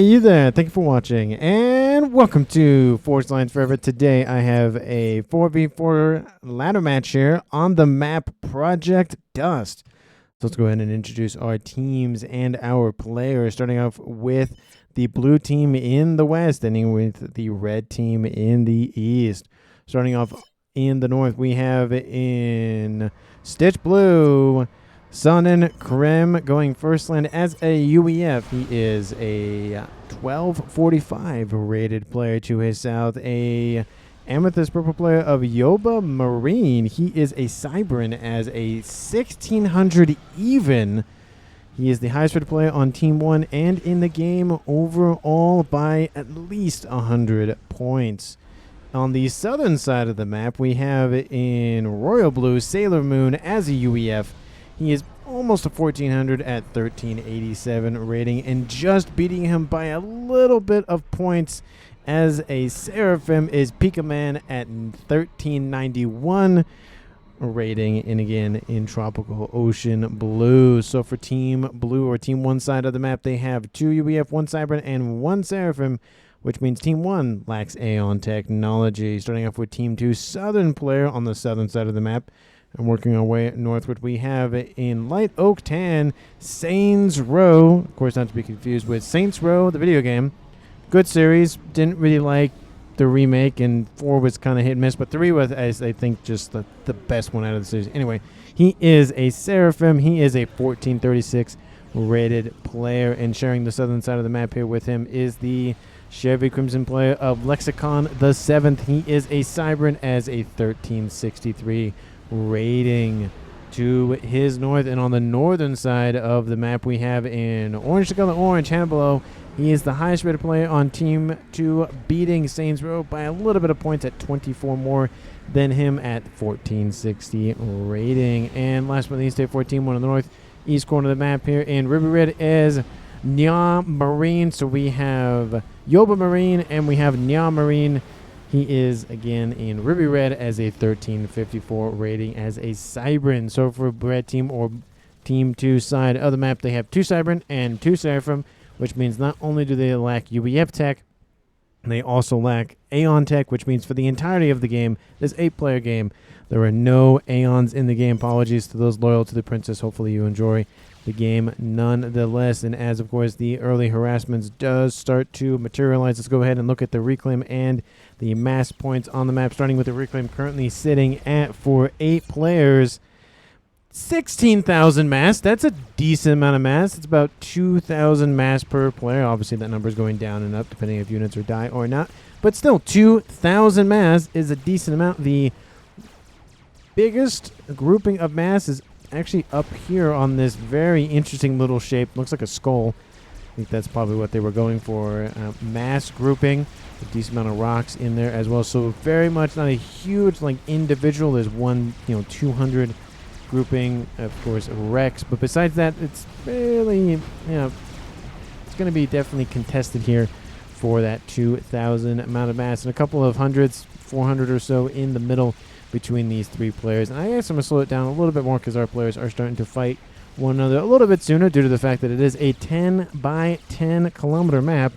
Hey, you there. Thank you for watching, and welcome to Forged Lines Forever. Today, I have a 4v4 ladder match here on the map Project Dust. So let's go ahead and introduce our teams and our players, starting off with the blue team in the west, ending with the red team in the east. Starting off in the north, we have in Stitch Blue, Sonnen Krem going first land as a UEF. He is a 1245 rated player. To his south, a Amethyst Purple player of Yoba Marine. He is a Cybran as a 1600 even. He is the highest rated player on Team 1 and in the game overall by at least 100 points. On the southern side of the map, we have in Royal Blue, Sailor Moon as a UEF. He is almost a 1400 at 1387 rating, and just beating him by a little bit of points as a Seraphim is Pika Man at 1391 rating, and again in Tropical Ocean Blue. So for Team Blue, or Team 1 side of the map, they have 2 UEF, 1 Cybran, and 1 Seraphim, which means Team 1 lacks Aeon technology. Starting off with Team 2 Southern player on the southern side of the map, and working our way northward, we have in Light Oak Tan, Saints Row. Of course, not to be confused with Saints Row, the video game. Good series. Didn't really like the remake, and 4 was kind of hit and miss, but 3 was, I think, just the best one out of the series. Anyway, he is a Seraphim. He is a 1436 rated player, and sharing the southern side of the map here with him is the Chevy Crimson player of Lexicon the 7th. He is a Cybran as a 1363 rating. To his north, and on the northern side of the map, we have in Orange to Color Orange, Hannibal. He is the highest rated player on Team 2, beating Saints Row by a little bit of points at 24 more than him at 1460 rating. And last but not least, for Team 1 on the northeast corner of the map here in Ruby Red is Nya Marine. So we have Yoba Marine and we have Nya Marine. He is, again, in Ruby Red as a 1354 rating as a Cybran. So for Red Team, or Team 2 side of the map, they have 2 Cybran and 2 Seraphim, which means not only do they lack UEF tech, they also lack Aeon tech, which means for the entirety of the game, this 8-player game, there are no Aeons in the game. Apologies to those loyal to the Princess. Hopefully you enjoy the game nonetheless. And as, of course, the early harassments does start to materialize, let's go ahead and look at the reclaim and the mass points on the map, starting with the reclaim currently sitting at, for 8 players, 16,000 mass. That's a decent amount of mass. It's about 2,000 mass per player. Obviously, that number is going down and up depending if units are die or not. But still, 2,000 mass is a decent amount. The biggest grouping of mass is actually up here on this very interesting little shape. Looks like a skull. I think that's probably what they were going for. Mass grouping. A decent amount of rocks in there as well. So very much not a huge like individual. There's one, 200 grouping, of course, Rex. But besides that, it's really, it's going to be definitely contested here for that 2,000 amount of mass. And a couple of hundreds, 400 or so in the middle between these 3 players. And I guess I'm going to slow it down a little bit more because our players are starting to fight one another a little bit sooner due to the fact that it is a 10 by 10 kilometer map.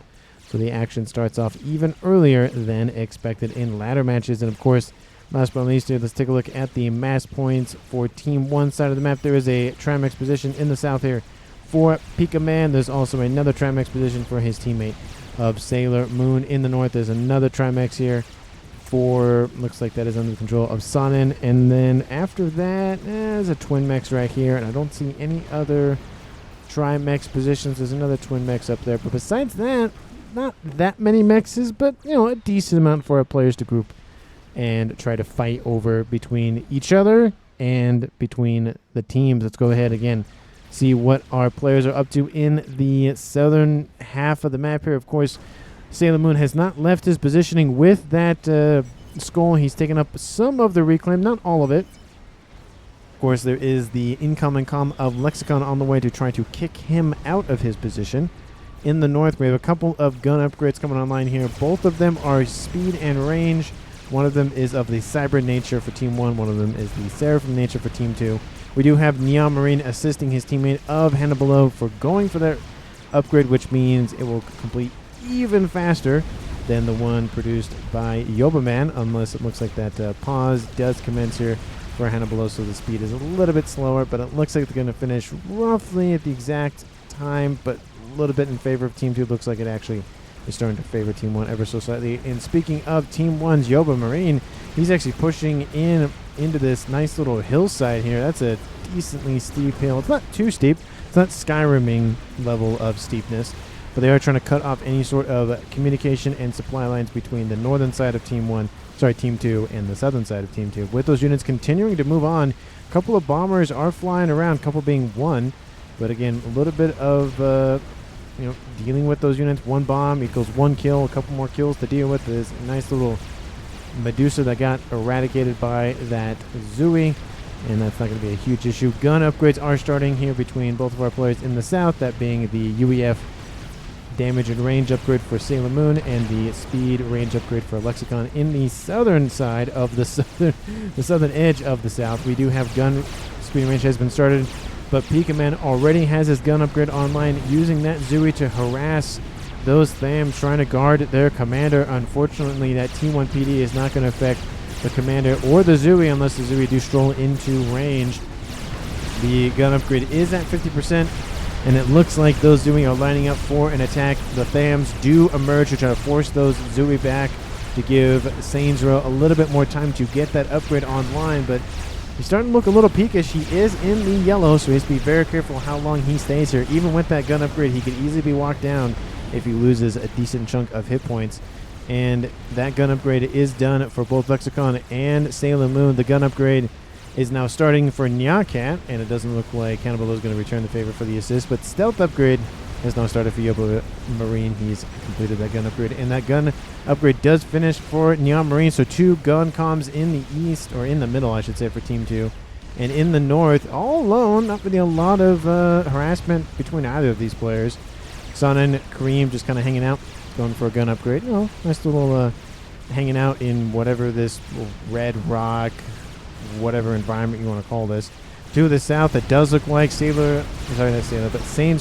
So the action starts off even earlier than expected in ladder matches. And of course, last but not least here, let's take a look at the mass points for Team 1 side of the map. There is a Trimex position in the south here for Pika Man. There's also another Trimex position for his teammate of Sailor Moon. In the north, there's another Trimex here for, looks like that is under the control of Sonnen. And then after that, there's a Twin Mechs right here. And I don't see any other Trimex positions. There's another Twin Mechs up there. But besides that, not that many mexes, but, a decent amount for our players to group and try to fight over between each other and between the teams. Let's go ahead again, see what our players are up to in the southern half of the map here. Of course, Sailor Moon has not left his positioning with that skull. He's taken up some of the reclaim, not all of it. Of course, there is the incoming comm of Lexicon on the way to try to kick him out of his position. In the north, we have a couple of gun upgrades coming online here. Both of them are speed and range. One of them is of the Cybran nature for Team 1. One of them is the Seraphim nature for Team 2. We do have Nya Marine assisting his teammate of Hannibal for going for their upgrade, which means it will complete even faster than the one produced by Yobaman, unless it looks like that pause does commence here for Hannibal, so the speed is a little bit slower, but it looks like they're going to finish roughly at the exact time, but a little bit in favor of Team 2. Looks like it actually is starting to favor Team 1 ever so slightly. And speaking of Team 1's Yoba Marine, he's actually pushing into this nice little hillside here. That's a decently steep hill. It's not too steep. It's not Skyriming level of steepness, but they are trying to cut off any sort of communication and supply lines between the northern side of Team 2 and the southern side of Team 2. With those units continuing to move on, a couple of bombers are flying around, a couple being one, but again, a little bit of dealing with those units. One bomb equals one kill, a couple more kills to deal with. This nice little Medusa that got eradicated by that Zooey, and that's not going to be a huge issue. Gun upgrades are starting here between both of our players in the south, that being the UEF damage and range upgrade for Sailor Moon and the speed range upgrade for Lexicon. In the southern side of the southern edge of the south, we do have gun speed range has been started, but Pika Man already has his gun upgrade online, using that Zooey to harass those Thams trying to guard their commander. Unfortunately, that T1 PD is not going to affect the commander or the Zooey unless the Zooey do stroll into range. The gun upgrade is at 50%, and it looks like those Zooey are lining up for an attack. The Thams do emerge to try to force those Zooey back to give Saints Row a little bit more time to get that upgrade online, but he's starting to look a little peakish. He is in the yellow, so he has to be very careful how long he stays here. Even with that gun upgrade, he could easily be walked down if he loses a decent chunk of hit points. And that gun upgrade is done for both Lexicon and Sailor Moon. The gun upgrade is now starting for Nyakat, and it doesn't look like Hannibal is going to return the favor for the assist, but stealth upgrade has now started for Yoba Marine. He's completed that gun upgrade, and that gun upgrade does finish for Neon Marine. So 2 gun comms in the east, or in the middle I should say, for Team 2. And in the north, all alone, not really a lot of harassment between either of these players. Sun and Kareem just kind of hanging out, going for a gun upgrade. Nice little hanging out in whatever this red rock, whatever environment you want to call this. To the south, it does look like Saints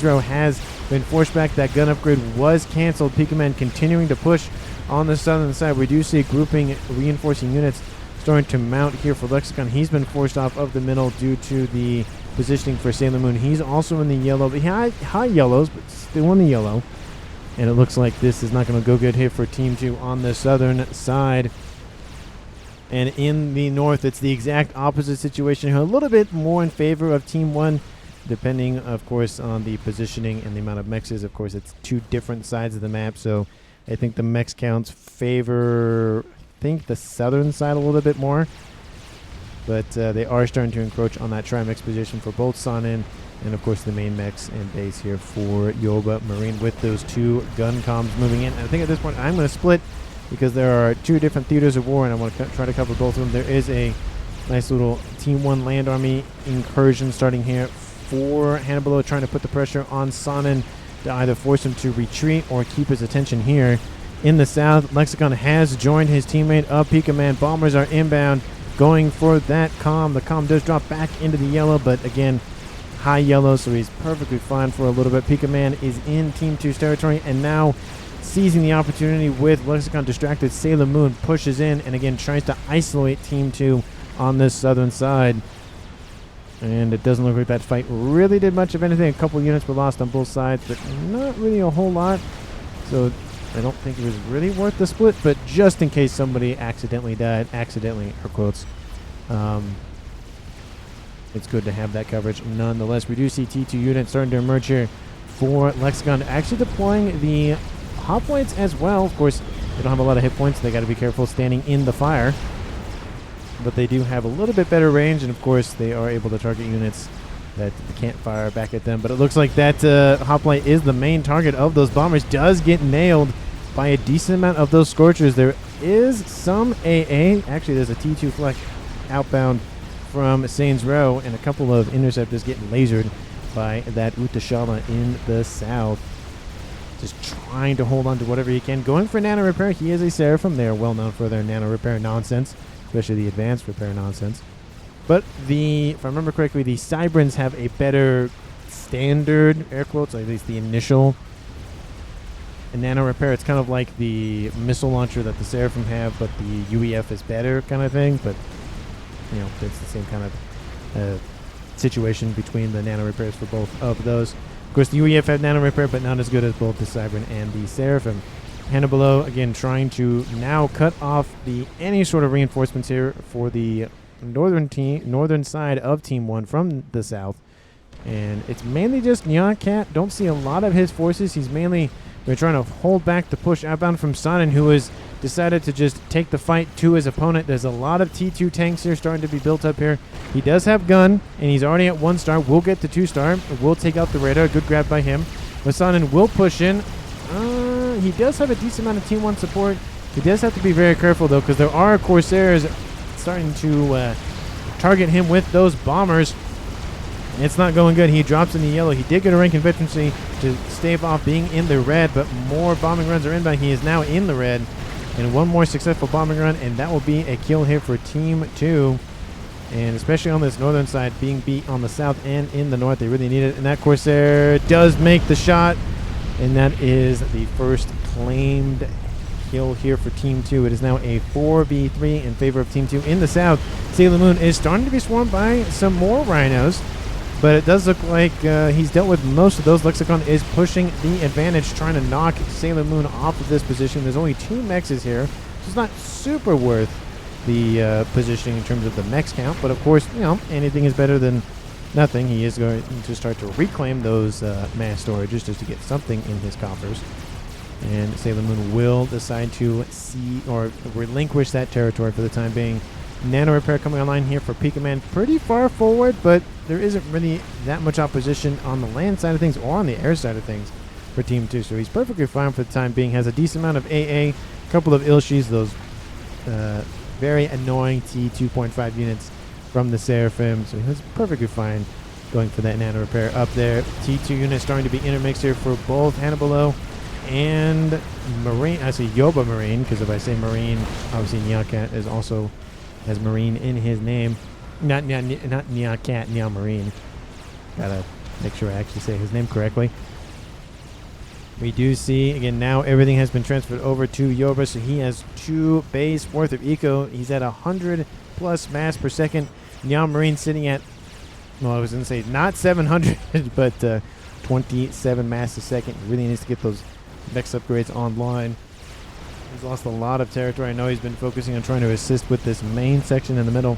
Row has been forced back. That gun upgrade was canceled. Pika Man continuing to push on the southern side. We do see grouping reinforcing units starting to mount here for Lexicon. He's been forced off of the middle due to the positioning for Sailor Moon. He's also in the yellow, high yellows, but still in the yellow. And it looks like this is not going to go good here for Team 2 on the southern side. And in the north, it's the exact opposite situation here. A little bit more in favor of Team 1, depending, of course, on the positioning and the amount of mechs. Of course, it's 2 different sides of the map, so I think the mechs counts favor, the southern side a little bit more. But they are starting to encroach on that Trimex position for both Sonin and, of course, the main mechs and base here for Yoba Marine with those 2 gun comms moving in. And I think at this point I'm going to split, because there are 2 different theaters of war, and I want to try to cover both of them. There is a nice little Team 1 land army incursion starting here for Hannibal, trying to put the pressure on Sonin to either force him to retreat or keep his attention here. In the south, Lexicon has joined his teammate of Pika Man. Bombers are inbound, going for that comm. The comm does drop back into the yellow, but again, high yellow, so he's perfectly fine for a little bit. Pika Man is in Team 2's territory, and now seizing the opportunity with Lexicon distracted, Sailor Moon pushes in and again tries to isolate Team 2 on this southern side. And it doesn't look like that fight really did much of anything. A couple units were lost on both sides, but not really a whole lot. So I don't think it was really worth the split, but just in case somebody accidentally died, accidentally, air quotes, it's good to have that coverage. Nonetheless, we do see T2 units starting to emerge here for Lexicon, actually deploying the hoplites as well. Of course, they don't have a lot of hit points. They got to be careful standing in the fire, but they do have a little bit better range, and of course, they are able to target units that can't fire back at them. But it looks like that hoplite is the main target of those bombers. Does get nailed by a decent amount of those Scorchers. There is some AA. Actually, there's a T2 fleck outbound from Saints Row, and a couple of interceptors getting lasered by that Utashala in the south. Just trying to hold on to whatever he can. Going for nano repair. He is a Seraphim. They are well known for their nano repair nonsense, especially the advanced repair nonsense. But if I remember correctly, the Cybrans have a better standard, air quotes, at least the initial a nano repair. It's kind of like the missile launcher that the Seraphim have, but the UEF is better kind of thing. But, you know, it's the same kind of situation between the nano repairs for both of those. Of course, the UEF had nano repair, but not as good as both the Cybern and the Seraphim. Hannah below, again, trying to now cut off any sort of reinforcements here for the northern side of Team 1 from the south. And it's mainly just Neon Cat. Don't see a lot of his forces. He's mainly trying to hold back the push outbound from Sonnen, who has decided to just take the fight to his opponent. There's a lot of T2 tanks here starting to be built up here. He does have gun, and he's already at 1 star. We'll get to 2 star. We'll take out the radar. Good grab by him. But Sonnen will push in. He does have a decent amount of Team 1 support. He does have to be very careful, though, because there are Corsairs starting to target him with those bombers. It's not going good. He drops in the yellow. He did get a rank in veterancy to stave off being in the red, but more bombing runs are inbound. He is now in the red. And one more successful bombing run, and that will be a kill here for Team 2. And especially on this northern side, being beat on the south and in the north, they really need it. And that Corsair does make the shot. And that is the first claimed kill here for Team 2. It is now a 4v3 in favor of Team 2. In the south, Sailor Moon is starting to be swarmed by some more rhinos, but it does look like he's dealt with most of those. Lexicon is pushing the advantage, trying to knock Sailor Moon off of this position. There's only 2 mechs here, so it's not super worth the positioning in terms of the mechs count, but of course, you know, anything is better than nothing. He is going to start to reclaim those mass storages just to get something in his coffers. And Sailor Moon will decide to relinquish that territory for the time being. Nano repair coming online here for Pika Man, pretty far forward, but there isn't really that much opposition on the land side of things or on the air side of things for Team 2. So he's perfectly fine for the time being. Has a decent amount of AA, a couple of Ilshis, those very annoying T2.5 units from the Seraphim, so he's perfectly fine going for that nano repair up there. T2 units starting to be intermixed here for both Hannibalo and Marine. I say Yoba Marine, because if I say Marine, obviously Nyakat is also has Marine in his name. Not Nyakat, Nya Marine. Gotta make sure I actually say his name correctly. We do see, again, now everything has been transferred over to Yoba, so he has 2 base worth of eco. He's at 100 plus mass per second. Nya Marine sitting at, well, I was going to say not 700, but 27 mass a second. He really needs to get those next upgrades online. He's lost a lot of territory. I know he's been focusing on trying to assist with this main section in the middle,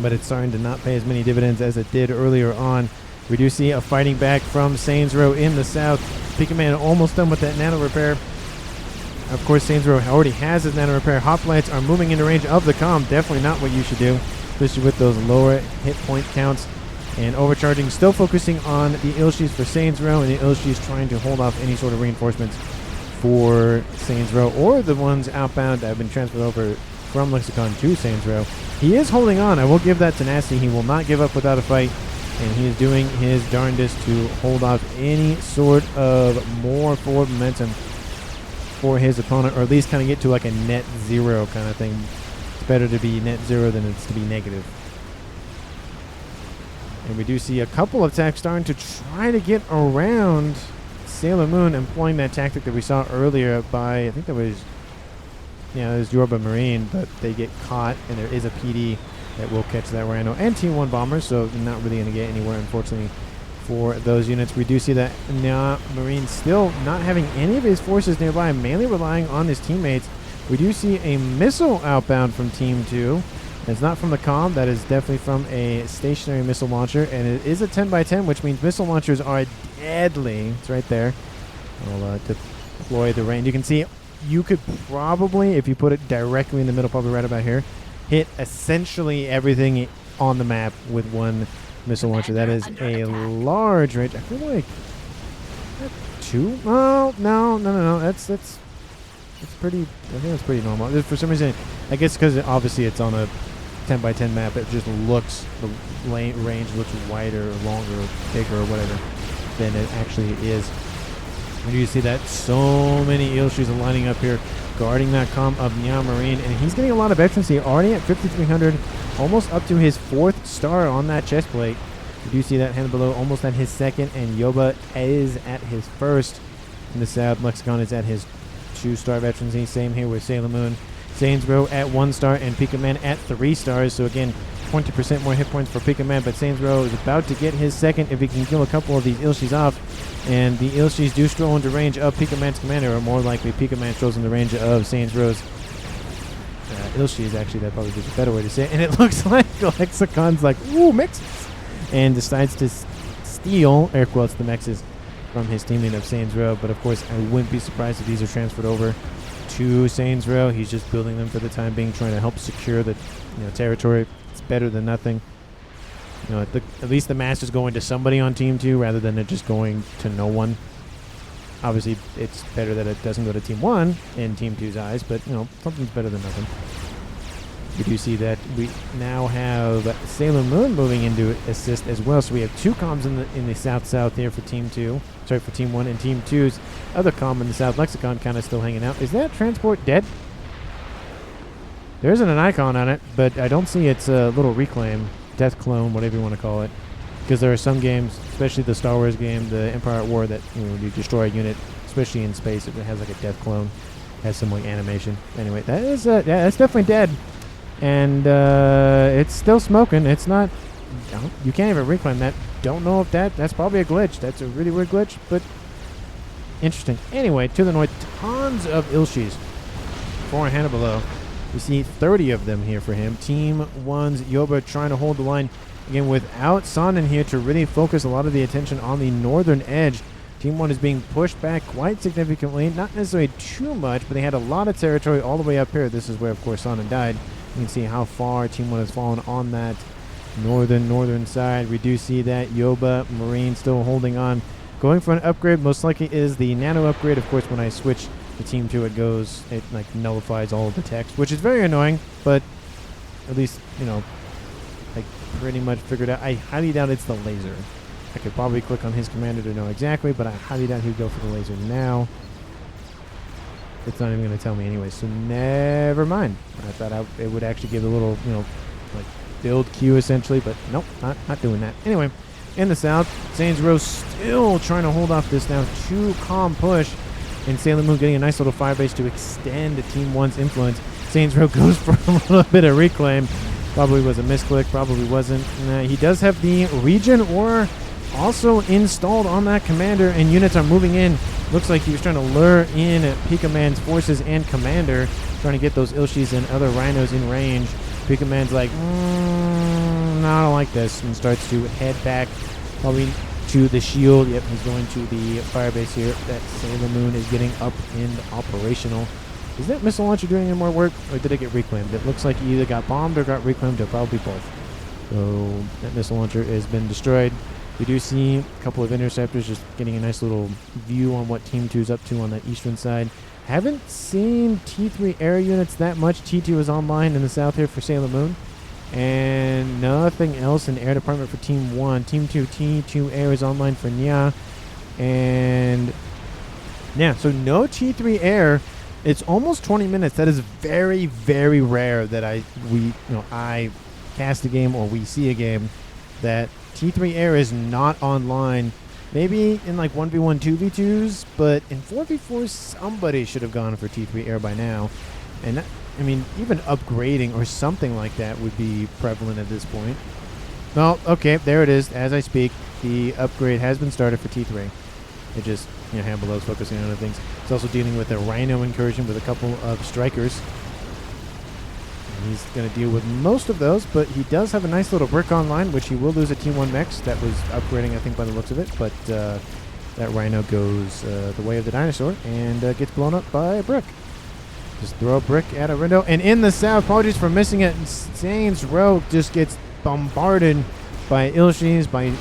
but it's starting to not pay as many dividends as it did earlier on. We do see a fighting back from Saints Row in the south. Pika Man almost done with that nano repair. Of course, Saints Row already has his nano repair. Hoplites are moving into range of the comm. Definitely not what you should do, especially with those lower hit point counts. And overcharging, still focusing on the Ilshis for Saints Row, and the Ilshis trying to hold off any sort of reinforcements for Saints Row or the ones outbound that have been transferred over from Lexicon to Saints Row. He is holding on. I will give that tenacity. He will not give up without a fight, and he is doing his darndest to hold off any sort of more forward momentum for his opponent, or at least kind of get to like a net zero kind of thing. It's better to be net zero than it's to be negative. And we do see a couple of attacks starting to try to get around Sailor Moon, employing that tactic that we saw earlier by, I think that was, yeah, it was Yorba Marine, but they get caught, and there is a PD that will catch that Rhino and Team 1 bombers, so not really going to get anywhere, unfortunately, for those units. We do see that Marine still not having any of his forces nearby, mainly relying on his teammates. We do see a missile outbound from Team 2. It's not from the comm. That is definitely from a stationary missile launcher, and it is a 10x10, which means missile launchers are deadly. It's right there. I'll deploy the range. You can see you could probably, if you put it directly in the middle, probably right about here, hit essentially everything on the map with one missile launcher. That is a large range. I feel like 2. Oh, no. That's pretty. I think that's pretty normal. For some reason, I guess because obviously it's on a 10x10 map, it just looks, the range looks wider, or longer, or bigger, or whatever than it actually is. And you see that so many Ilshis are lining up here, guarding that comm of Nya Marine, and he's getting a lot of veterancy, already at 5,300, almost up to his 4th star on that chest plate. You do see that hand below, almost at his 2nd, and Yoba is at his 1st. In the south, Lexicon is at his 2-star veterans. He's same here with Sailor Moon. Saints Row at 1 star and Pika Man at 3 stars. So again, 20% more hit points for Pika Man, but Saints Row is about to get his second if he can kill a couple of these Ilshis off. And the Ilshis do stroll into range of Pika Man's commander, or more likely Pika Man strolls into range of Saints Row's Ilshis. Actually, that probably is a better way to say it. And it looks like Lexicon's like, ooh, Mexes, and decides to steal, air quotes, the Mexes from his teammate of Saints Row. But of course, I wouldn't be surprised if these are transferred over to Saints Row. He's just building them for the time being, trying to help secure the territory. It's better than nothing. At least the master's going to somebody on Team 2 rather than it just going to no one. Obviously, it's better that it doesn't go to Team 1 in Team 2's eyes, but something's better than nothing. We do see that we now have Sailor Moon moving into assist as well. So we have 2 comms in the south here for Team 2. Sorry, for Team 1, and Team 2's other comm in the south, Lexicon, kind of still hanging out. Is that transport dead? There isn't an icon on it, but I don't see its little reclaim, death clone, whatever you want to call it. Because there are some games, especially the Star Wars game, the Empire at War, that when you destroy a unit, especially in space, if it has like a death clone, has some like animation. Anyway, that is that's definitely dead. And it's still smoking. It's not. You can't even reclaim that. Don't know if that's probably a glitch. That's a really weird glitch, but interesting. Anyway, to the north, tons of Ilshis. 400 below. We see 30 of them here for him. Team 1's Yoba trying to hold the line again without Son in here to really focus a lot of the attention on the northern edge. Team 1 is being pushed back quite significantly. Not necessarily too much, but they had a lot of territory all the way up here. This is where, of course, Son died. You can see how far Team 1 has fallen on that northern side. We do see that Yoba Marine still holding on. Going for an upgrade, most likely is the nano upgrade. Of course, when I switch the Team 2, it like nullifies all of the text, which is very annoying, but at least, I pretty much figured out. I highly doubt it's the laser. I could probably click on his commander to know exactly, but I highly doubt he'd go for the laser now. It's not even going to tell me anyway, so never mind. I thought it would actually give a little, like build queue essentially, but nope, not doing that. Anyway, in the south, Saints Row still trying to hold off this now 2-comm push, and Sailor Moon getting a nice little firebase to extend Team 1's influence. Saints Row goes for a little bit of reclaim. Probably was a misclick, probably wasn't. He does have the Region Ore also installed on that commander, and units are moving in. Looks like he was trying to lure in Pika Man's forces and commander, trying to get those Ilshis and other rhinos in range. Pika Man's like, no, I don't like this, and starts to head back, probably to the shield. Yep, he's going to the firebase here. That Sailor Moon is getting up and operational. Is that missile launcher doing any more work, or did it get reclaimed? It looks like he either got bombed or got reclaimed, or probably both. So that missile launcher has been destroyed. We do see a couple of interceptors just getting a nice little view on what Team 2 is up to on that eastern side. Haven't seen T3 air units that much. T2 is online in the south here for Sailor Moon. And nothing else in the air department for Team 1. Team 2, T2 air is online for Nya. And yeah, so no T3 air. It's almost 20 minutes. That is very, very rare that I cast a game or we see a game that T3 air is not online. Maybe in like 1v1, 2v2s, but in 4v4, somebody should have gone for T3 air by now. And that, even upgrading or something like that would be prevalent at this point. Well, okay, there it is. As I speak, the upgrade has been started for T3. It just, Hamblelow is focusing on other things. It's also dealing with a Rhino incursion with a couple of strikers. He's going to deal with most of those, but he does have a nice little brick online, which he will lose at Team 1 Mechs. That was upgrading, I think, by the looks of it. But that Rhino goes the way of the dinosaur and gets blown up by a brick. Just throw a brick at a window. And in the south, apologies for missing it, Saints Row just gets bombarded by Ilshis, by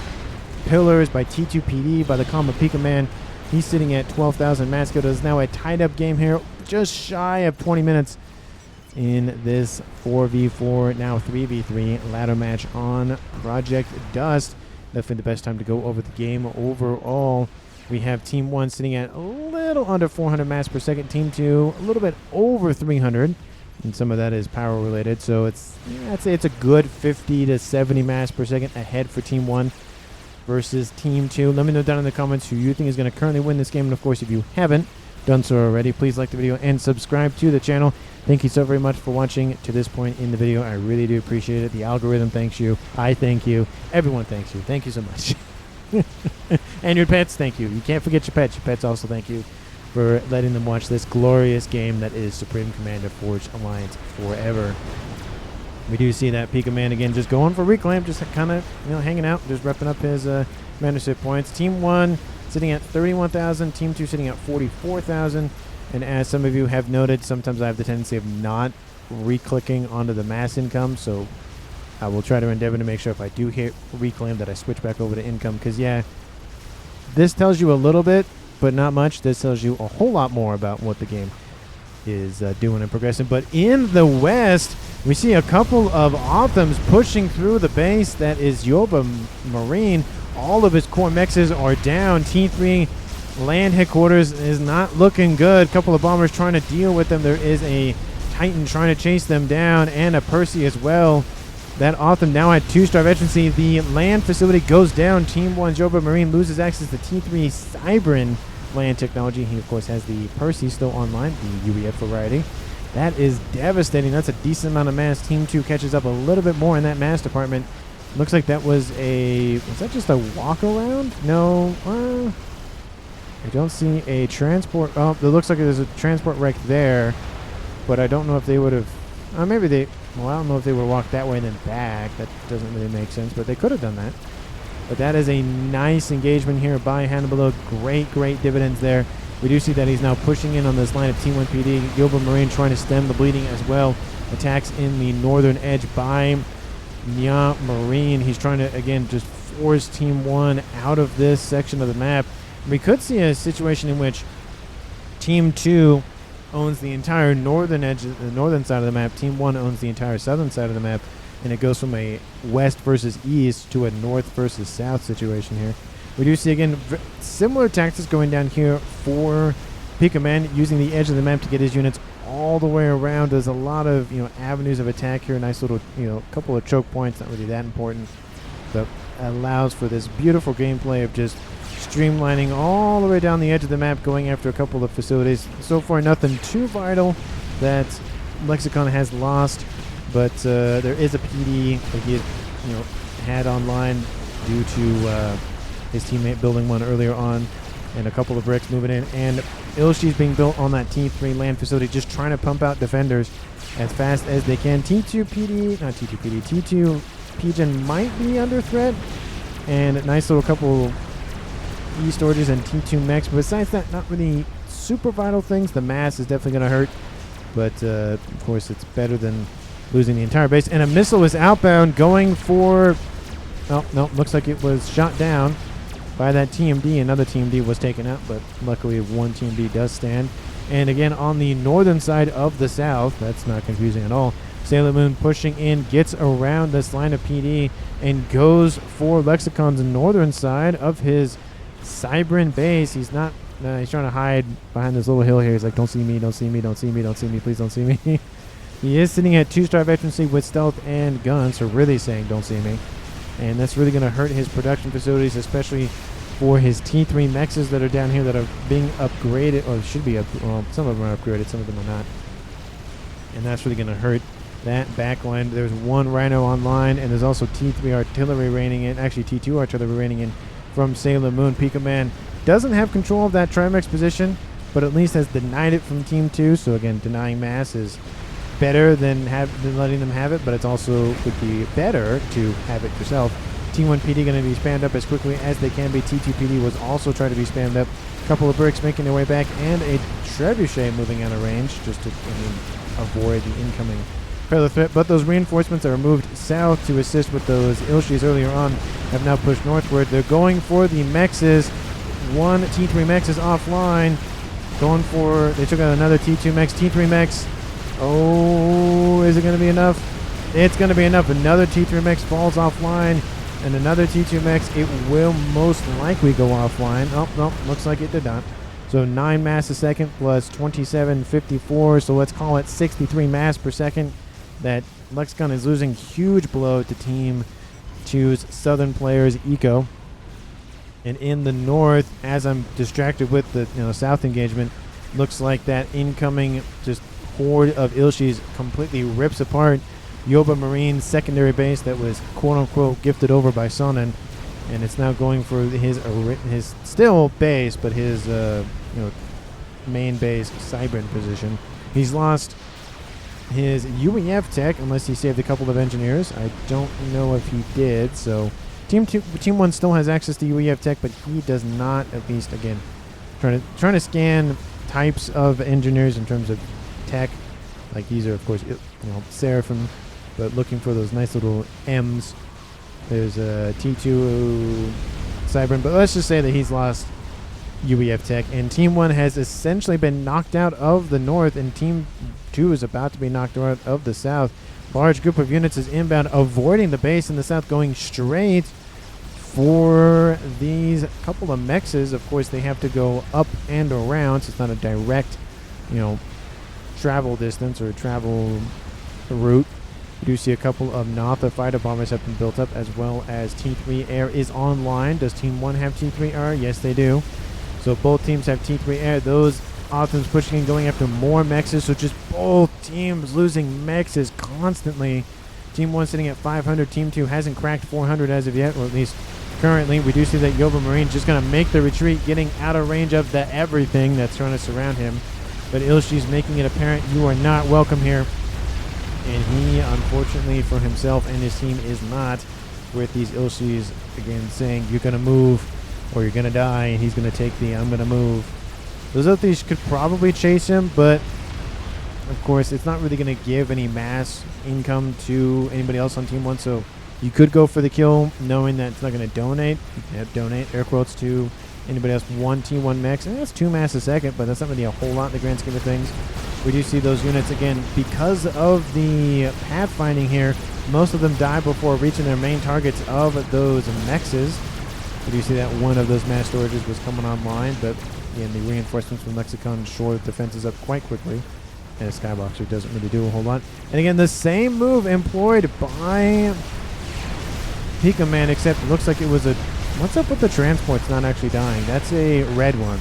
Pillars, by T2PD, by the Kama Pika Man. He's sitting at 12,000 Mascot. It's now a tied-up game here, just shy of 20 minutes. In this 4v4, now 3v3 ladder match on Project Dust. Definitely the best time to go over the game overall. We have Team 1 sitting at a little under 400 mass per second. Team 2 a little bit over 300. And some of that is power related. So I'd say it's a good 50 to 70 mass per second ahead for Team 1. versus Team 2. Let me know down in the comments who you think is going to currently win this game. And, of course, if you haven't done so already, please like the video and subscribe to the channel. Thank you so very much for watching to this point in the video. I really do appreciate it. The algorithm thanks you. I thank you. Everyone thanks you. Thank you so much. And your pets, thank you. You can't forget your pets. Your pets also thank you for letting them watch this glorious game that is Supreme Commander Forged Alliance Forever. We do see that Pika Man again just going for reclaim, just kind of hanging out, just repping up his commandership points. Team 1 sitting at 31,000, Team 2 sitting at 44,000. And as some of you have noted, sometimes I have the tendency of not re-clicking onto the mass income, so I will try to endeavor to make sure if I do hit reclaim that I switch back over to income, because yeah, this tells you a little bit, but not much. This tells you a whole lot more about what the game is doing and progressing. But in the West, we see a couple of Authams pushing through the base. That is Yoba Marine. All of his core mexes are down. T3 land headquarters is not looking good. A couple of bombers trying to deal with them. There is a Titan trying to chase them down, and a Percy as well. That Autham now at 2-star veterancy. The land facility goes down. Team 1 Yoba Marine loses access to T3 Cybran land technology. He, of course, has the Percy still online, the UEF variety. That is devastating. That's a decent amount of mass. Team 2 catches up a little bit more in that mass department. Looks like that was that just a walk around? No. I don't see a transport. Oh, it looks like there's a transport wreck there, but I don't know if they would have. Maybe they. Well, I don't know if they would have walked that way and then back. That doesn't really make sense, but they could have done that. But that is a nice engagement here by Hannibal. Great dividends there. We do see that he's now pushing in on this line of Team 1 PD. Yoba Marine trying to stem the bleeding as well. Attacks in the northern edge by Nya Marine. He's trying to, again, just force Team 1 out of this section of the map. We could see a situation in which Team 2 owns the entire northern edge, the northern side of the map. Team 1 owns the entire southern side of the map, and it goes from a west versus east to a north versus south situation here. We do see, again, similar tactics going doon here for Pika Man, using the edge of the map to get his units all the way around. There's a lot of avenues of attack here. Nice little couple of choke points, not really that important, but allows for this beautiful gameplay of just streamlining all the way down the edge of the map, going after a couple of facilities. So far, nothing too vital that Lexicon has lost, but there is a PD that he had online due to his teammate building one earlier on, and a couple of bricks moving in, and Ilshi's being built on that T3 land facility, just trying to pump out defenders as fast as they can. T2 Pigeon might be under threat, and a nice little couple E-storages and T2 mechs. Besides that, not really super vital things. The mass is definitely going to hurt, but of course it's better than losing the entire base. And a missile is outbound going for... Oh, no, looks like it was shot down by that TMD. Another TMD was taken out, but luckily one TMD does stand. And again, on the northern side of the south, that's not confusing at all, Sailor Moon pushing in, gets around this line of PD, and goes for Lexicon's northern side of his Cybran base. He's not, he's trying to hide behind this little hill here. He's like, don't see me, don't see me, don't see me, don't see me, please don't see me. He is sitting at 2-star veterancy with stealth and guns, so really saying don't see me. And that's really going to hurt his production facilities, especially for his T3 mexes that are down here that are being upgraded, or should be well, some of them are upgraded, some of them are not. And that's really going to hurt that backline. There's one Rhino online, and there's also T3 artillery raining in, actually T2 artillery raining in from Sailor Moon. Pika Man doesn't have control of that Trimex position, but at least has denied it from Team 2. So again, denying mass is better than letting them have it, but it's also would be better to have it yourself. Team 1 PD going to be spammed up as quickly as they can be. T2 PD was also trying to be spammed up. A couple of bricks making their way back, and a Trebuchet moving out of range just to avoid the incoming parallel threat. But those reinforcements that were moved south to assist with those Ilshis earlier on have now pushed northward. They're going for the Mexes. One T3 Mex is offline. Going for, they took out another T2 Mex. T3 Mex. Oh, is it going to be enough? It's going to be enough. Another T3 Mex falls offline, and another T2 Mex. It will most likely go offline. Oh, no, looks like it did not. So 9 mass a second plus 2754. So let's call it 63 mass per second. That Lexicon is losing huge blow to Team 2's Southern players, Eco. And in the north, as I'm distracted with the south engagement, looks like that incoming just horde of Ilshis completely rips apart Yoba Marine's secondary base that was quote-unquote gifted over by Sonnen, and it's now going for his still base, but his main base Cybran position. He's lost his UEF tech unless he saved a couple of engineers. I don't know if he did. So Team 1 still has access to UEF tech, but he does not. At least again, trying to scan types of engineers in terms of tech. Like these are of course Seraphim, but looking for those nice little M's. There's a T2 Cybran, but let's just say that he's lost UEF tech, and Team 1 has essentially been knocked out of the north, and Team 2 is about to be knocked out of the south. Large group of units is inbound, avoiding the base in the south, going straight for these couple of mexes. Of course, they have to go up and around, so it's not a direct, travel distance or travel route. We do see a couple of Notha fighter bombers have been built up, as well as T3 air is online. Does Team 1 have T3 air? Yes, they do. So both teams have T3 air. Those Optims pushing and going after more mexes. So just both teams losing mexes constantly. Team 1 sitting at 500. Team 2 hasn't cracked 400 as of yet, or at least currently. We do see that Yoba Marine's just going to make the retreat, getting out of range of the everything that's trying to surround him. But Ilshi's making it apparent you are not welcome here. And he, unfortunately for himself and his team, is not, with these Ilshis again saying you're going to move or you're going to die, and he's going to take the I'm going to move. Those other things could probably chase him, but of course it's not really going to give any mass income to anybody else on Team 1, so you could go for the kill knowing that it's not going to donate air quotes to anybody else. One Team 1 mechs, and that's 2 mass a second, but that's not really a whole lot in the grand scheme of things. We do see those units again because of the pathfinding here. Most of them die before reaching their main targets of those mexes. We do see that one of those mass storages was coming online, but again, the reinforcements from Lexicon shore the defenses up quite quickly, and Skyboxer doesn't really do a whole lot. And again, the same move employed by Pika Man, except it looks like it was a... What's up with the transports not actually dying? That's a red one.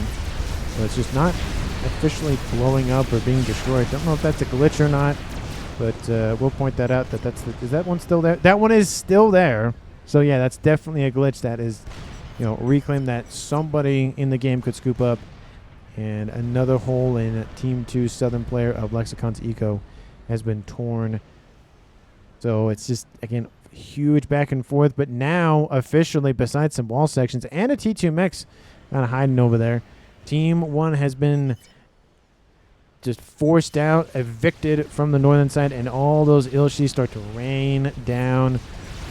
So it's just not officially blowing up or being destroyed. Don't know if that's a glitch or not, but we'll point that out. Is that one still there? That one is still there. So yeah, that's definitely a glitch that is, reclaim that somebody in the game could scoop up. And another hole in Team 2's southern player of Lexicon's Eco has been torn. So it's just, again, huge back and forth. But now, officially, besides some wall sections and a T2 mechs kind of hiding over there, Team 1 has been just forced out, evicted from the northern side, and all those Ilshis start to rain down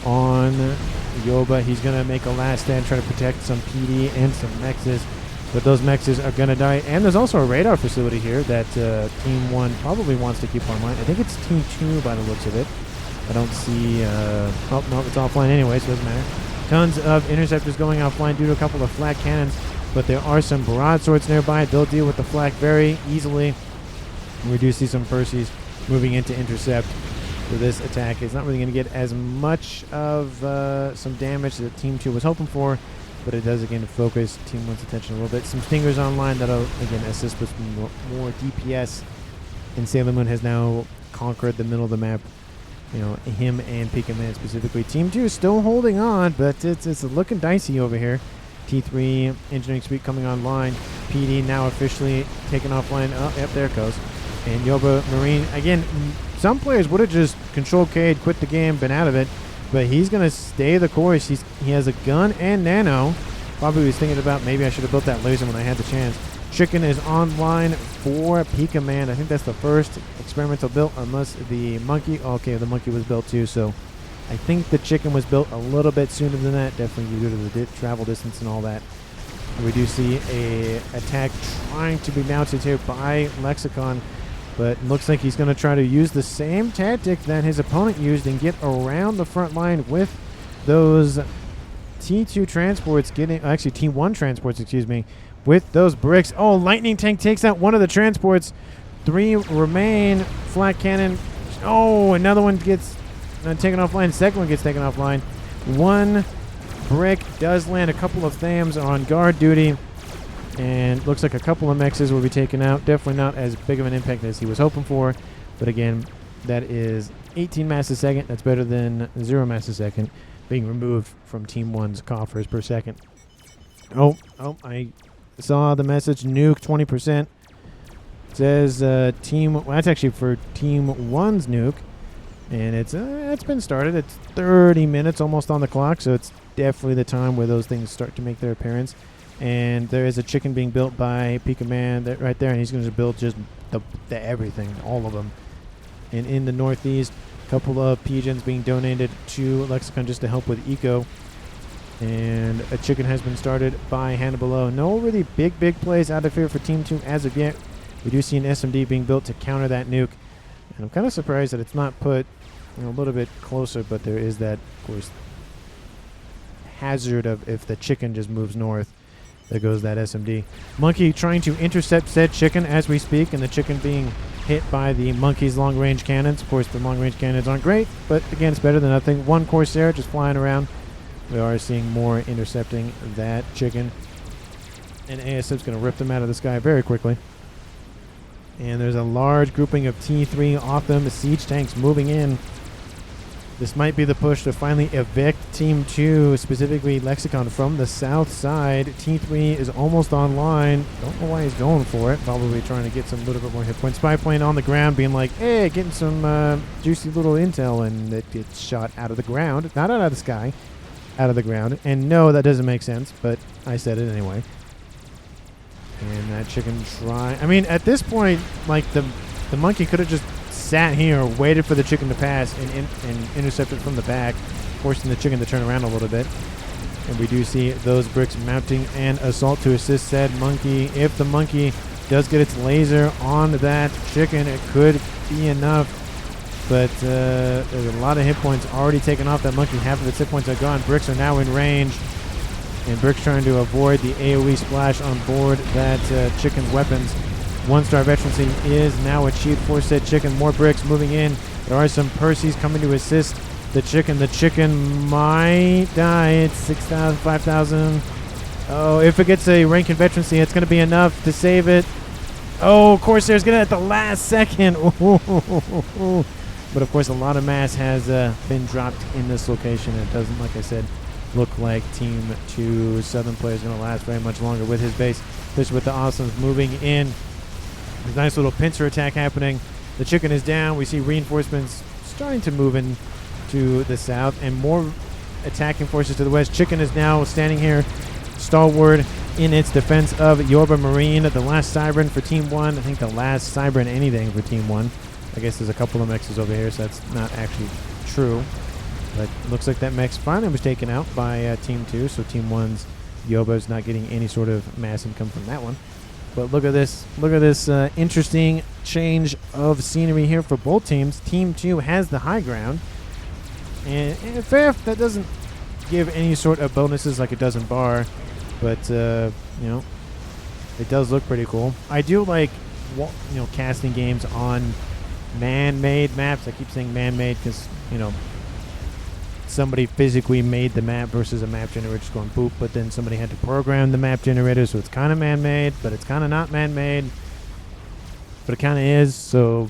on Yoba. He's going to make a last stand, try to protect some PD and some mexes, but those mexes are going to die. And there's also a radar facility here that Team 1 probably wants to keep online. I think it's Team 2 by the looks of it. I don't see... oh, no, it's offline anyway, so it doesn't matter. Tons of interceptors going offline due to a couple of flak cannons, but there are some broadswords nearby. They'll deal with the flak very easily. We do see some Perseus moving in to intercept. So this attack is not really going to get as much of some damage that Team 2 was hoping for, but it does again focus Team 1's attention a little bit. Some Stingers online that'll again assist with more DPS, and Sailor Moon has now conquered the middle of the map. Him and Pika Man specifically. Team 2 is still holding on, but it's looking dicey over here. T3 engineering suite coming online. PD now officially taken offline. Oh, yep, there it goes. And Yoba Marine, again, some players would have just controlled Cade, quit the game, been out of it, but he's going to stay the course. He has a gun and nano. Probably was thinking about maybe I should have built that laser when I had the chance. Chicken is online for Pika Man. I think that's the first experimental built, unless the monkey... Okay, the monkey was built too, so I think the chicken was built a little bit sooner than that, definitely due to the travel distance and all that. We do see a attack trying to be mounted here by Lexicon, but looks like he's going to try to use the same tactic that his opponent used and get around the front line with those T2 transports getting... Actually, T1 transports, excuse me, with those bricks. Oh, Lightning Tank takes out one of the transports. 3 remain. Flak Cannon. Oh, another one gets taken offline. Second one gets taken offline. One brick does land. A couple of Thams are on guard duty. And looks like a couple of Mechs will be taken out. Definitely not as big of an impact as he was hoping for. But again, that is 18 mass a second. That's better than 0 mass a second being removed from Team 1's coffers per second. Oh, I saw the message. Nuke 20%. It says well, that's actually for Team 1's nuke. And it's been started. It's 30 minutes almost on the clock. So it's definitely the time where those things start to make their appearance. And there is a chicken being built by Pika Man right there, and he's going to build just the everything, all of them. And in the northeast, a couple of pigeons being donated to Lexicon just to help with eco. And a chicken has been started by Hannibal O. No really big plays out of here for Team 2 as of yet. We do see an SMD being built to counter that nuke. And I'm kind of surprised that it's not put a little bit closer, but there is that, of course, hazard of if the chicken just moves north. There goes that SMD. Monkey trying to intercept said chicken as we speak, and the chicken being hit by the monkey's long-range cannons. Of course, the long-range cannons aren't great, but again, it's better than nothing. One Corsair just flying around. We are seeing more intercepting that chicken. And ASF's going to rip them out of the sky very quickly. And there's a large grouping of T3 off them. The siege tanks moving in. This might be the push to finally evict Team 2, specifically Lexicon, from the south side. T3 is almost online. Don't know why he's going for it. Probably trying to get some little bit more hit points. Spy plane on the ground being like, hey, getting some juicy little intel, and it gets shot out of the ground. Not out of the sky, out of the ground. And no, that doesn't make sense, but I said it anyway. And that chicken I mean, at this point, like, the monkey could have just sat here, waited for the chicken to pass, and intercepted from the back, forcing the chicken to turn around a little bit. And we do see those bricks mounting an assault to assist said monkey. If the monkey does get its laser on that chicken, it could be enough. But there's a lot of hit points already taken off that monkey. Half of its hit points are gone. Bricks are now in range. And Brick's trying to avoid the AoE splash on board that chicken's weapons. 1-star veterancy is now achieved for said chicken. More bricks moving in. There are some Percys coming to assist the chicken. The chicken might die. It's 6,000, 5,000. Oh, if it gets a rank in veterancy, it's going to be enough to save it. Oh, Corsair's getting it at the last second. But of course, a lot of mass has been dropped in this location. It doesn't, like I said, look like Team 2 Southern player is going to last very much longer with his base. Especially with the Awesomes moving in. There's a nice little pincer attack happening. The chicken is down. We see reinforcements starting to move in to the south and more attacking forces to the west. Chicken is now standing here stalwart in its defense of Yorba Marine. The last Cybern for Team 1. I think the last Cybern anything for Team 1. I guess there's a couple of mechs over here, so that's not actually true. But looks like that mech finally was taken out by Team 2, so Team 1's Yoba is not getting any sort of mass income from that one. But look at this. Look at this interesting change of scenery here for both teams. Team 2 has the high ground. And FAF, that doesn't give any sort of bonuses like it does in Bar. But, you know, it does look pretty cool. I do like, you know, casting games on man-made maps. I keep saying man-made because, you know, somebody physically made the map versus a map generator just going boop, but then somebody had to program the map generator, so it's kind of man-made, but it's kind of not man-made, but it kind of is. So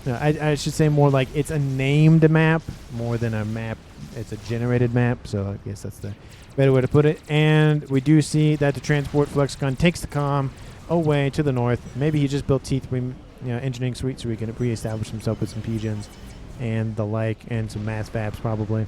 I should say more like it's a named map more than a map. It's a generated map, so I guess that's the better way to put it. And we do see that the transport Flexicon takes the comm away to the north. Maybe he just built T3, you know, engineering suite so he can reestablish himself with some PGens and the like, and some mass FAPs probably.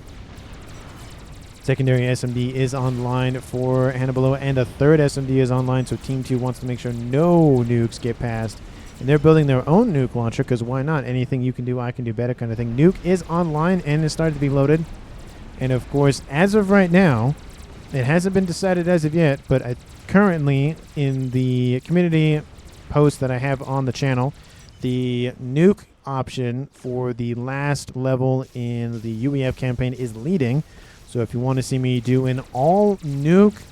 Secondary SMD is online for Hannibal, and a third SMD is online, so Team 2 wants to make sure no nukes get past. And they're building their own nuke launcher, because why not? Anything you can do, I can do better kind of thing. Nuke is online, and it's started to be loaded. And of course, as of right now, it hasn't been decided as of yet, but currently in the community post that I have on the channel, the nuke option for the last level in the UEF campaign is leading. So if you want to see me do an all nuke,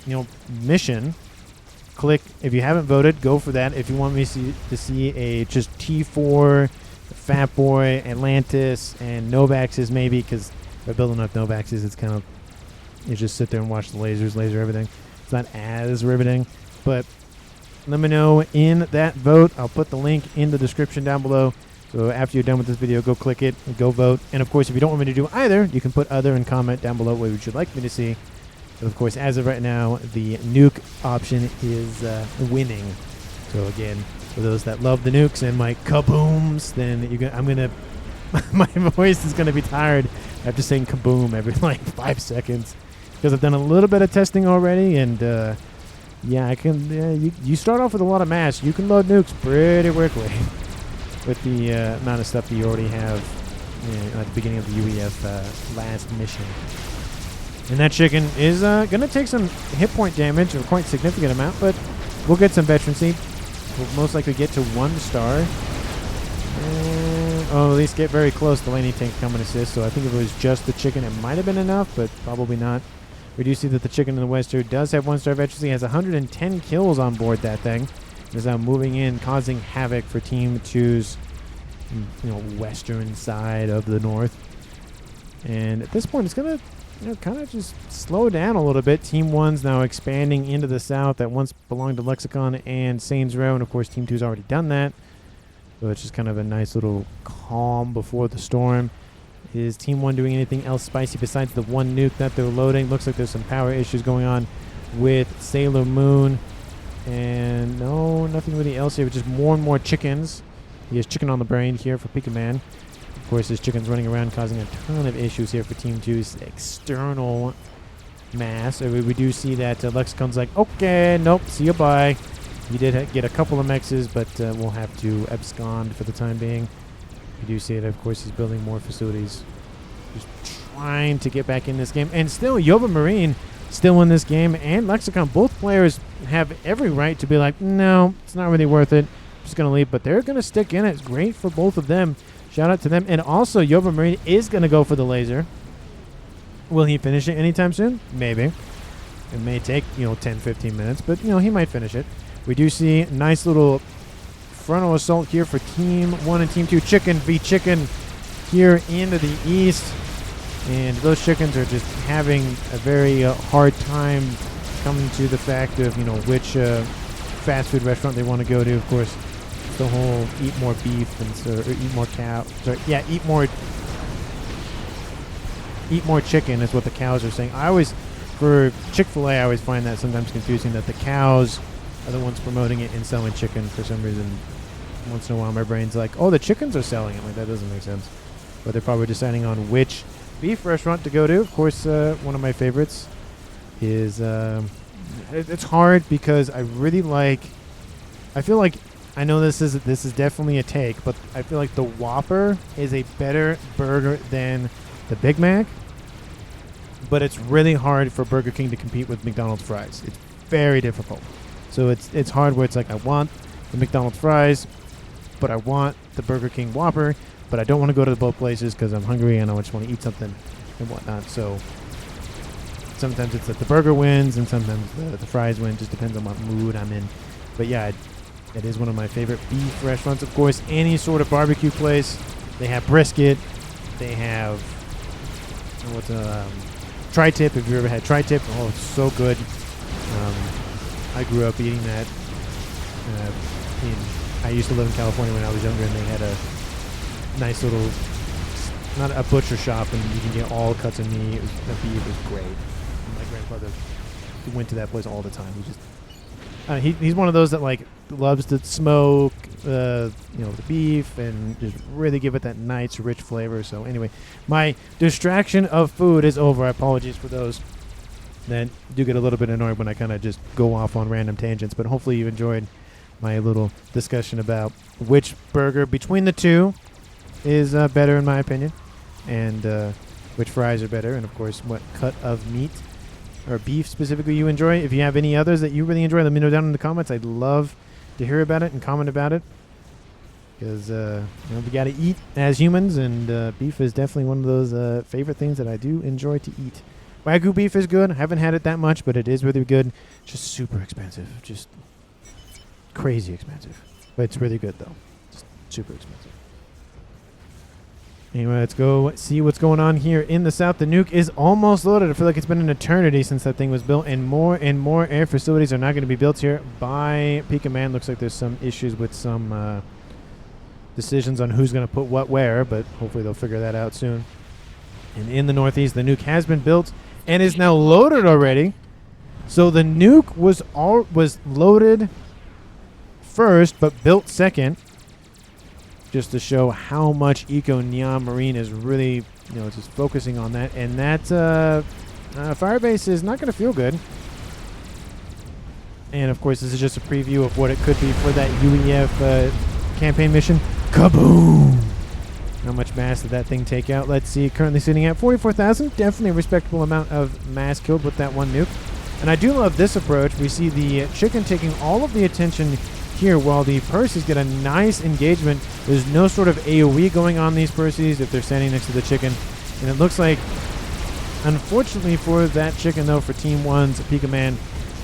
you know, mission, click. If you haven't voted, go for that. If you want me to see a just T4, Fat Boy, Atlantis, and Novaxes maybe, because if I build enough Novaxes, it's kind of You just sit there and watch the lasers, laser everything. It's not as riveting, but let me know in that vote. I'll put the link in the description down below. So after you're done with this video, go click it and go vote. And of course, if you don't want me to do either, you can put other and comment down below what you would like me to see. But of course, as of right now, the nuke option is winning. So again, for those that love the nukes and my kabooms, then I'm gonna my voice is gonna be tired after saying kaboom every like 5 seconds, because I've done a little bit of testing already, and yeah, I can. You start off with a lot of mass. You can load nukes pretty quickly with the amount of stuff that you already have at the beginning of the UEF last mission. And that chicken is going to take some hit point damage, a quite significant amount, but we'll get some veterancy. We'll most likely get to 1 star. And, at least get very close. The laning tank come and assist, so I think if it was just the chicken, it might have been enough, but probably not. We do see that the chicken in the west here does have 1 star veterancy, has 110 kills on board that thing. Is now moving in, causing havoc for Team 2's western side of the north. And at this point, it's going to kind of just slow down a little bit. Team 1's now expanding into the south that once belonged to Lexicon and Saints Row, and of course Team 2's already done that. So it's just kind of a nice little calm before the storm. Is Team 1 doing anything else spicy besides the 1 nuke that they're loading? Looks like there's some power issues going on with Sailor Moon. And no, nothing really else here, but just more and more chickens. He has chicken on the brain here for Pika Man. Of course, his chicken's running around causing a ton of issues here for Team 2's external mass. We do see that Lexicon's like, okay, nope, see you, bye. He did get a couple of mexes, but we'll have to abscond for the time being. We do see it, of course, he's building more facilities. Just trying to get back in this game. And still, Yoba Marine still in this game, and Lexicon. Both players have every right to be like, no, it's not really worth it. I'm just going to leave. But they're going to stick in it. It's great for both of them. Shout out to them. And also, Yoba Marine is going to go for the laser. Will he finish it anytime soon? Maybe. It may take, 10, 15 minutes, but, he might finish it. We do see a nice little frontal assault here for Team 1 and Team 2. Chicken v. Chicken here into the east. And those chickens are just having a very hard time coming to the fact of, which fast food restaurant they want to go to. Of course, the whole eat more beef and or eat more cow. Sorry, yeah, eat more chicken is what the cows are saying. For Chick-fil-A, I always find that sometimes confusing that the cows are the ones promoting it and selling chicken for some reason. Once in a while, my brain's like, oh, the chickens are selling it. Like, that doesn't make sense. But they're probably deciding on which beef restaurant to go to. Of course, one of my favorites is it's hard because I feel like I know this is definitely a take, but I feel like the Whopper is a better burger than the Big Mac. But it's really hard for Burger King to compete with McDonald's fries. It's very difficult. So it's hard where it's like I want the McDonald's fries, but I want the Burger King Whopper. But I don't want to go to both places because I'm hungry and I just want to eat something and whatnot. So sometimes it's that the burger wins and sometimes the fries win. Just depends on what mood I'm in. But yeah, it is one of my favorite beef restaurants. Of course, any sort of barbecue place. They have brisket. They have tri-tip. If you ever had tri-tip, oh, it's so good. I grew up eating that. I used to live in California when I was younger, and they had a nice little, not a butcher shop, and you can get all cuts of meat. The beef was great. And my grandfather went to that place all the time. He's one of those that loves to smoke, the beef, and just really give it that nice, rich flavor. So anyway, my distraction of food is over. Apologies for those that do get a little bit annoyed when I kind of just go off on random tangents. But hopefully you enjoyed my little discussion about which burger between the two is better in my opinion, and which fries are better, and of course what cut of meat or beef specifically you enjoy. If you have any others that you really enjoy, let me know down in the comments. I'd love to hear about it and comment about it, because we got to eat as humans, and beef is definitely one of those favorite things that I do enjoy to eat. Wagyu beef is good. I haven't had it that much, but it is really good. Just super expensive, just crazy expensive, but it's really good though. Just super expensive. Anyway, let's go see what's going on here in the south. The nuke is almost loaded. I feel like it's been an eternity since that thing was built, and more air facilities are not going to be built here by Pika Man. Looks like there's some issues with some decisions on who's going to put what where, but hopefully they'll figure that out soon. And in the northeast, the nuke has been built and is now loaded already. So the nuke was loaded first, but built second. Just to show how much Eco Neon Marine is really, just focusing on that. And that Firebase is not going to feel good. And, of course, this is just a preview of what it could be for that UEF campaign mission. Kaboom! How much mass did that thing take out? Let's see. Currently sitting at 44,000. Definitely a respectable amount of mass killed with that one nuke. And I do love this approach. We see the chicken taking all of the attention here while the Percies get a nice engagement. There's no sort of AoE going on these Percies if they're standing next to the chicken. And it looks like, unfortunately for that chicken though, for Team 1's Pika Man,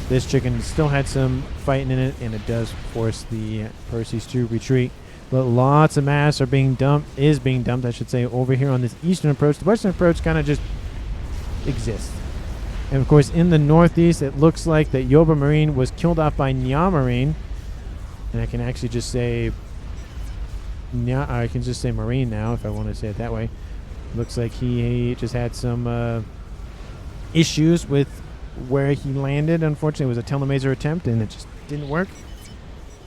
this chicken still had some fighting in it, and it does force the Percies to retreat. But lots of mass is being dumped, I should say, over here on this eastern approach. The western approach kind of just exists. And of course in the northeast, it looks like that Yoba Marine was killed off by Nya Marine. And I can actually just say, I can just say Marine now if I want to say it that way. Looks like he just had some issues with where he landed. Unfortunately, it was a telemazer attempt, and it just didn't work.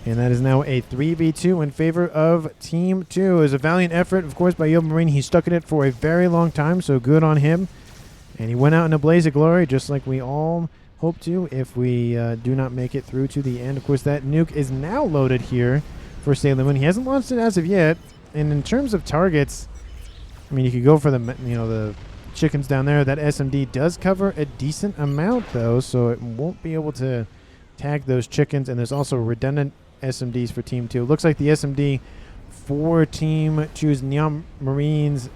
And that is now a 3v2 in favor of Team 2. It was a valiant effort, of course, by Yoba Marine. He stuck at it for a very long time, so good on him. And he went out in a blaze of glory, just like we all hope to if we do not make it through to the end. Of course, that nuke is now loaded here for Sailor Moon. He hasn't launched it as of yet. And in terms of targets, I mean, you could go for the chickens down there. That SMD does cover a decent amount, though, so it won't be able to tag those chickens. And there's also redundant SMDs for Team 2. Looks like the SMD for Team 2's Neon Marines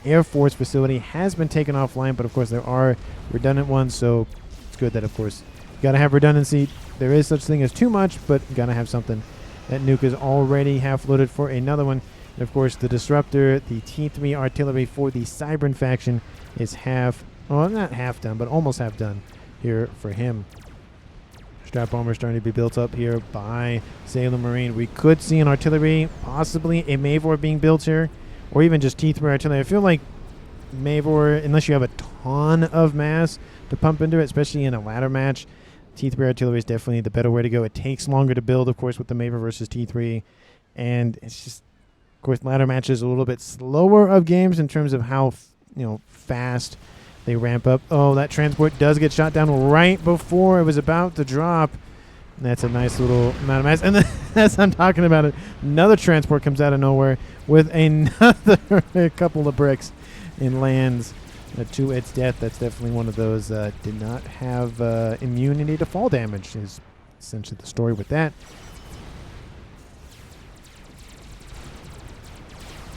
Air Force facility has been taken offline, but of course there are redundant ones, so it's good that, of course, you gotta have redundancy. There is such thing as too much, but you gotta have something. That nuke is already half loaded for another one. And of course, the Disruptor, the T3 artillery for the Cybern faction is not half done, but almost half done here for him. Strap bomber starting to be built up here by Sailor Marine. We could see an artillery, possibly a Mavor being built here, or even just T3 artillery. I feel like Mavor, unless you have a ton of mass to pump into it, especially in a ladder match, T3 artillery is definitely the better way to go. It takes longer to build, of course, with the Mavor versus T3, and it's just, of course, ladder matches a little bit slower of games in terms of how fast they ramp up. Oh, that transport does get shot down right before it was about to drop. And that's a nice little amount of mass. And then, as I'm talking about it, another transport comes out of nowhere with another couple of bricks and lands to its death. That's definitely one of those did not have immunity to fall damage is essentially the story with that.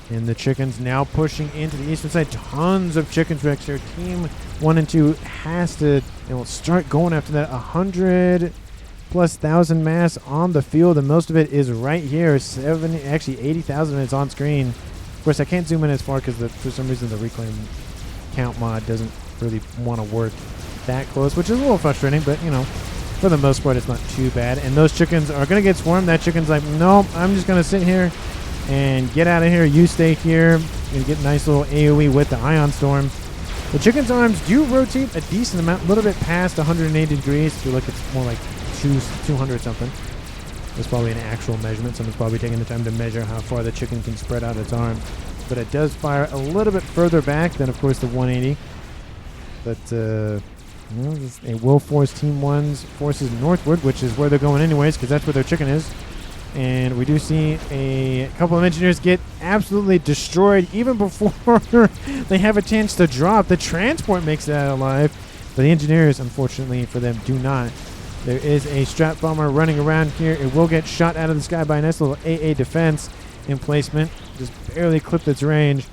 And the chickens now pushing into the eastern side. Tons of chickens wrecks here. Team 1 and 2 has to start going after that 100,000+ mass on the field, and most of it is right here. 80,000 is on screen. Of course, I can't zoom in as far because for some reason the reclaim count mod doesn't really want to work that close, which is a little frustrating, but for the most part it's not too bad. And those chickens are going to get swarmed. That chicken's like, nope, I'm just going to sit here and get out of here. You stay here and get a nice little AoE with the Ion Storm. The chicken's arms do rotate a decent amount, a little bit past 180 degrees. I feel like it's more like 200 something. That's probably an actual measurement. Someone's probably taking the time to measure how far the chicken can spread out its arm. But it does fire a little bit further back than, of course, the 180. But it will force Team 1's forces northward, which is where they're going anyways, because that's where their chicken is. And we do see a couple of engineers get absolutely destroyed even before they have a chance to drop. The transport makes it out alive, but the engineers, unfortunately for them, do not. There is a strap bomber running around here. It will get shot out of the sky by a nice little AA defense emplacement. Just barely clipped its range.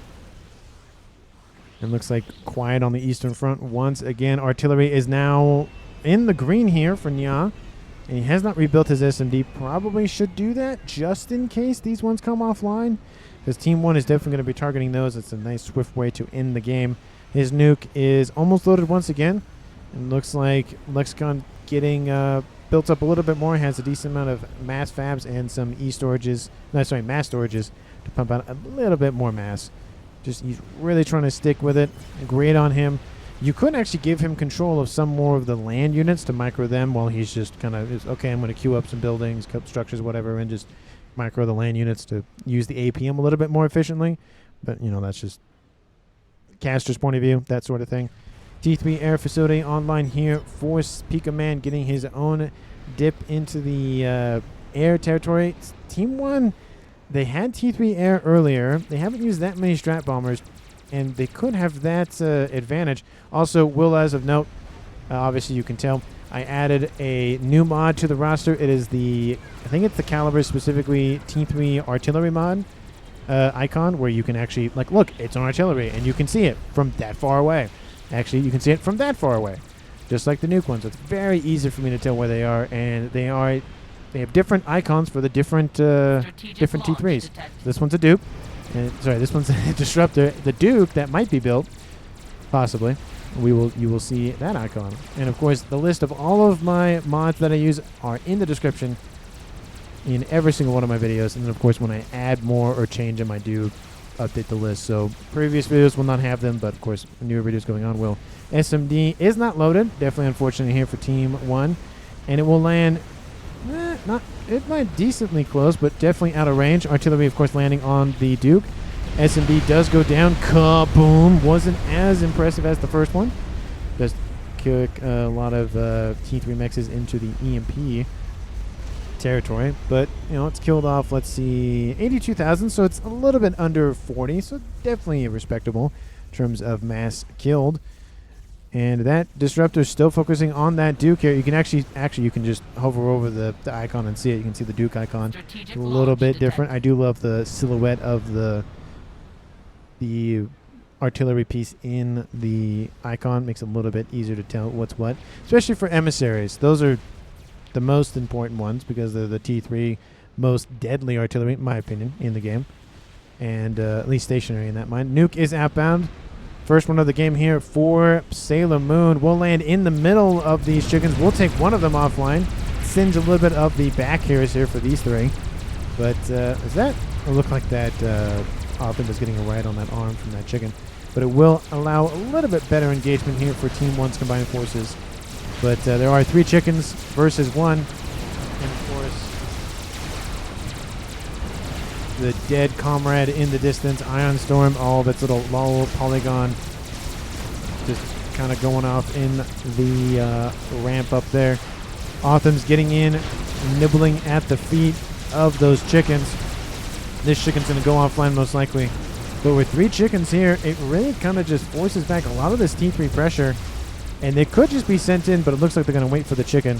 And looks like quiet on the eastern front once again. Artillery is now in the green here for Nya. And he has not rebuilt his SMD. Probably should do that just in case these ones come offline. because Team 1 is definitely going to be targeting those. It's a nice, swift way to end the game. His nuke is almost loaded once again. And looks like Lexicon getting built up a little bit more. Has a decent amount of mass fabs and some mass storages to pump out a little bit more mass. Just he's really trying to stick with it. Great on him. You could actually give him control of some more of the land units to micro them while he's just kind of, okay, I'm going to queue up some buildings, structures, whatever, and just micro the land units to use the APM a little bit more efficiently. But, you know, that's just caster's point of view, that sort of thing. T3 air facility online here for Pika Man getting his own dip into the air territory. Team 1, they had T3 air earlier. They haven't used that many strat bombers, and they could have that advantage. Also, will as of note, obviously you can tell, I added a new mod to the roster. It is the, I think it's the Caliber, specifically T3 artillery mod icon, where you can actually, like, look, it's on artillery, and you can see it from that far away. Actually, you can see it from that far away, just like the Nuke ones. It's very easy for me to tell where they are, and they have different icons for the different T3s. This one's a Duke. Sorry, this one's a Disruptor. The Duke that might be built, possibly. You will see that icon. And of course, the list of all of my mods that I use are in the description in every single one of my videos. And then of course, when I add more or change them, I do update the list. So previous videos will not have them, but of course, newer videos going on will. SMD is not loaded. Definitely unfortunate here for Team 1. And it will land, it might decently close, but definitely out of range. Artillery, of course, landing on the Duke. SMD does go down. Kaboom! Wasn't as impressive as the first one. Just kick a lot of T3 mexes into the EMP territory. But, you know, it's killed off, let's see, 82,000, so it's a little bit under 40, so definitely respectable in terms of mass killed. And that Disruptor is still focusing on that Duke here. You can actually you can just hover over the icon and see it. You can see the Duke icon. A little bit different. I do love the silhouette of the artillery piece in the icon. Makes it a little bit easier to tell what's what, especially for emissaries. Those are the most important ones because they're the T3 most deadly artillery, in my opinion, in the game. And at least stationary in that mind. Nuke is outbound. First one of the game here for Sailor Moon. We'll land in the middle of these chickens. We'll take one of them offline. Singe a little bit of the back hairs here for these three. But does that look like that Offense is getting a right on that arm from that chicken? But it will allow a little bit better engagement here for Team 1's combined forces. But there are 3 chickens versus 1. And of course, the dead comrade in the distance, Ion Storm, all of its little polygon just kind of going off in the ramp up there. Autumn's getting in, nibbling at the feet of those chickens. This chicken's going to go offline most likely. But with 3 chickens here, it really kind of just forces back a lot of this T3 pressure. And they could just be sent in, but it looks like they're going to wait for the chicken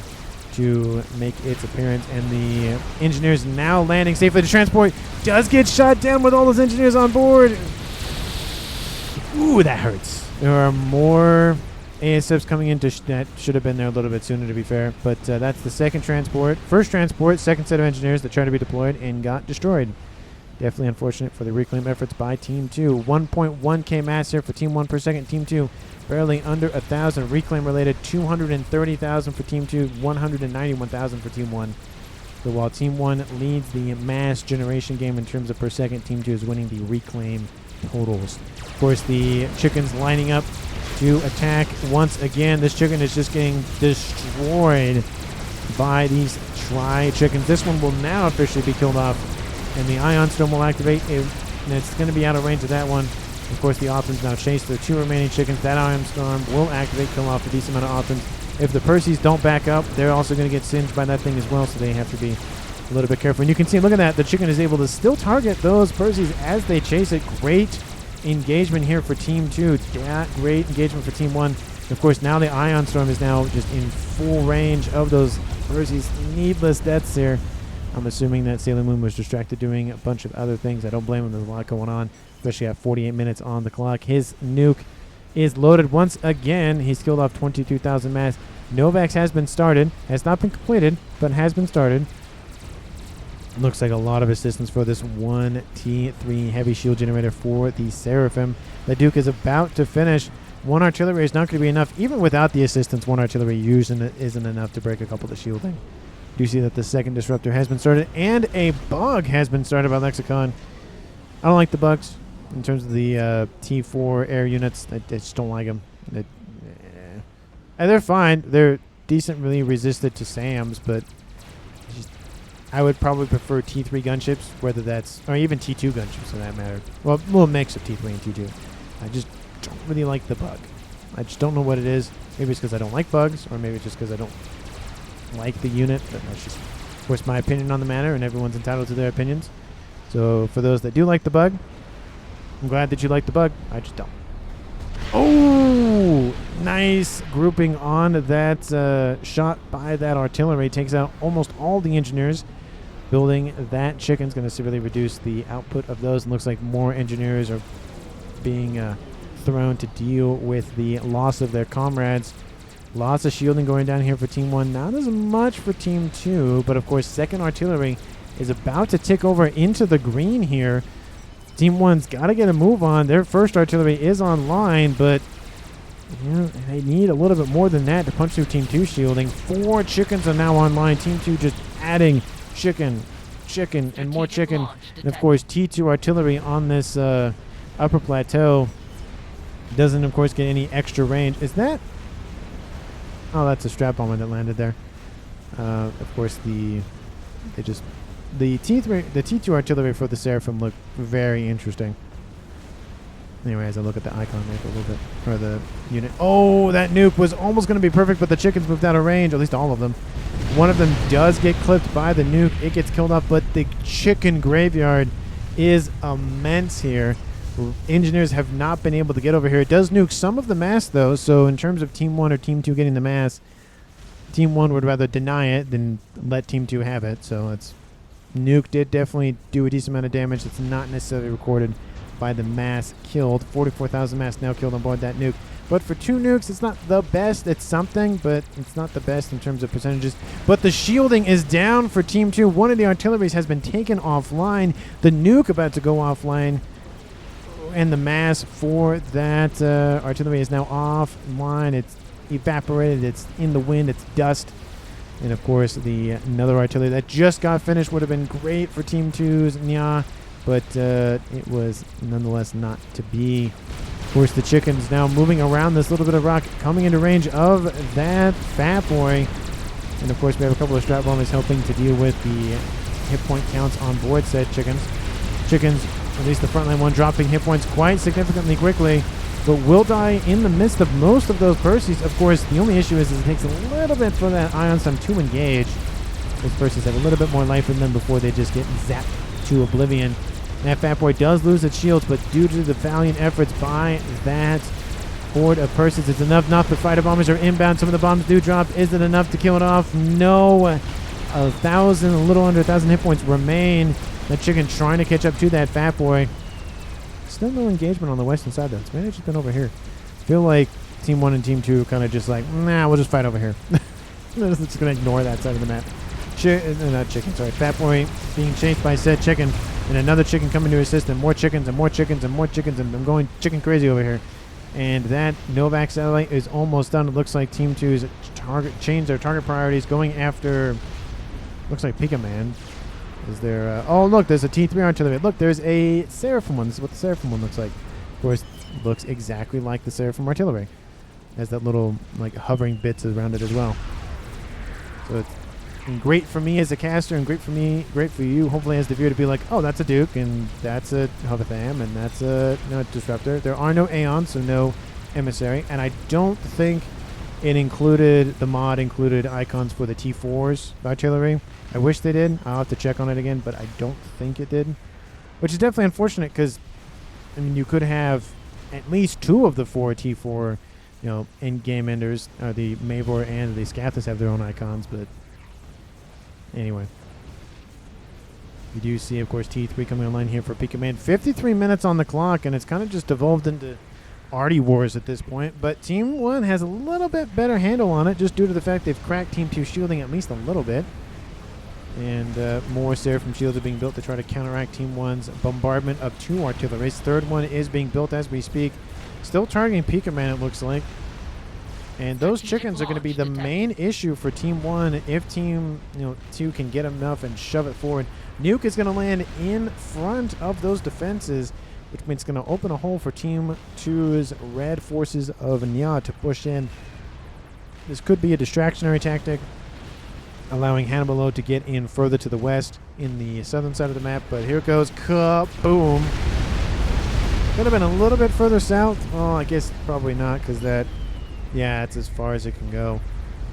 to make its appearance. And the engineers now landing safely to transport. Does get shot down with all those engineers on board. Ooh, that hurts. There are more ASFs coming in that should have been there a little bit sooner, to be fair. But that's the second transport. First transport, second set of engineers that tried to be deployed and got destroyed. Definitely unfortunate for the reclaim efforts by Team 2. 1.1k mass here for Team 1 per second. Team 2 barely under 1,000. Reclaim related 230,000 for Team 2, 191,000 for Team 1. So while Team 1 leads the mass generation game in terms of per second, Team 2 is winning the reclaim totals. Of course, the chickens lining up to attack once again. This chicken is just getting destroyed by these tri-chickens. This one will now officially be killed off. And the Ion Storm will activate, and it's going to be out of range of that one. Of course, the Offense now chase their 2 remaining chickens. That Ion Storm will activate, kill off a decent amount of Offense. If the Percys don't back up, they're also going to get singed by that thing as well, so they have to be a little bit careful. And you can see, look at that, the chicken is able to still target those Percys as they chase it. Great engagement here for Team 2. Yeah, great engagement for Team 1. And of course, now the Ion Storm is now just in full range of those Percys. Needless deaths here. I'm assuming that Sailor Moon was distracted doing a bunch of other things. I don't blame him. There's a lot going on, especially at 48 minutes on the clock. His nuke is loaded once again. He's killed off 22,000 mass. Novax has been started. Has not been completed, but has been started. Looks like a lot of assistance for this one T3 heavy shield generator for the Seraphim. The Duke is about to finish. One artillery is not going to be enough. Even without the assistance, one artillery usually isn't enough to break a couple of the shielding. Do you see that the second disruptor has been started and a bug has been started by Lexicon? I don't like the bugs in terms of the T4 air units. I just don't like them. And they're fine. They're decently resistant to SAMs, but I would probably prefer T3 gunships, whether that's, or even T2 gunships for that matter. Well, a little mix of T3 and T2. I just don't really like the bug. I just don't know what it is. Maybe it's because I don't like bugs, or maybe it's just because I don't like the unit. But that's just, of course, my opinion on the matter, and everyone's entitled to their opinions. So for those that do like the bug, I'm glad that you like the bug. I just don't. Oh, nice grouping on that shot by that artillery. Takes out almost all the engineers. Building that chicken's going to severely reduce the output of those. And looks like more engineers are being thrown to deal with the loss of their comrades. Lots of shielding going down here for Team 1. Not as much for Team 2. But, of course, second artillery is about to tick over into the green here. Team 1's got to get a move on. Their first artillery is online, but they need a little bit more than that to punch through Team 2 shielding. 4 chickens are now online. Team 2 just adding chicken, and more chicken. And, of course, T2 artillery on this upper plateau doesn't, of course, get any extra range. Is that... Oh, that's a strap bomber that landed there. Of course, the T2 artillery for the Seraphim look very interesting. Anyway, as I look at the icon there for a little bit, or the unit. Oh, that nuke was almost going to be perfect, but the chickens moved out of range, at least all of them. One of them does get clipped by the nuke. It gets killed off, but the chicken graveyard is immense here. Engineers have not been able to get over here. It does nuke some of the mass, though, so in terms of Team 1 or Team 2 getting the mass, Team 1 would rather deny it than let Team 2 have it, so it's... Nuke did definitely do a decent amount of damage. It's not necessarily recorded by the mass killed. 44,000 mass now killed on board that nuke. But for 2 nukes, it's not the best. It's something, but it's not the best in terms of percentages. But the shielding is down for Team 2. One of the artilleries has been taken offline. The nuke about to go offline. And the mass for that artillery is now offline. It's evaporated. It's in the wind. It's dust. And, of course, another artillery that just got finished would have been great for Team 2's Nya, but it was nonetheless not to be. Of course, the chicken's now moving around this little bit of rock, coming into range of that Fat Boy. And, of course, we have a couple of strap bombers helping to deal with the hit point counts on board said chickens. Chickens, at least the frontline one, dropping hit points quite significantly quickly, but will die in the midst of most of those Percies. Of course, the only issue is it takes a little bit for that Ion Sum to engage. Those Percies have a little bit more life in them before they just get zapped to oblivion. And that Fat Boy does lose its shields, but due to the valiant efforts by that horde of Percies, it's enough. Not the fighter bombers are inbound. Some of the bombs do drop. Is it enough to kill it off? No. A little under 1,000 hit points remain. That chicken trying to catch up to that Fat Boy. Still no engagement on the western side, though. It's maybe just been over here. I feel like Team 1 and Team 2 kind of just like, nah, we'll just fight over here. They're just going to ignore that side of the map. Not chicken, sorry. Fat Boy being chased by said chicken, and another chicken coming to assist, and more chickens, and more chickens, and more chickens, and I'm going chicken crazy over here. And that Novak satellite is almost done. It looks like Team 2's changed their target priorities, going after, looks like Pika Man. Is there... oh, look, there's a T3 artillery. Look, there's a Seraphim one. This is what the Seraphim one looks like. Of course, it looks exactly like the Seraphim artillery. Has that little, like, hovering bits around it as well. So it's great for me as a caster, and great for you, hopefully as the viewer, to be like, oh, that's a Duke, and that's a Hovatham, and that's a Disruptor. There are no Aeons, so no Emissary. And I don't think the mod included icons for the T4's artillery. I wish they did. I'll have to check on it again, but I don't think it did. Which is definitely unfortunate because, I mean, you could have at least 2 of the 4 T4, in-game enders. The Mavor and the Scathus have their own icons, but anyway. You do see, of course, T3 coming online here for Pika Man. 53 minutes on the clock, and it's kind of just evolved into Arty Wars at this point. But Team 1 has a little bit better handle on it, just due to the fact they've cracked Team 2 shielding at least a little bit. And more Seraphim shields are being built to try to counteract Team 1's bombardment of 2 artilleries. Third one is being built as we speak. Still targeting Pika Man, it looks like. And those chickens are going to be the main issue for Team 1 if Team 2 can get enough and shove it forward. Nuke is going to land in front of those defenses, which means it's going to open a hole for Team 2's red forces of Nya to push in. This could be a distractionary tactic, allowing Hannibal to get in further to the west in the southern side of the map. But here it goes. Kaboom. Could have been a little bit further south. Oh, I guess probably not, because that, yeah, it's as far as it can go.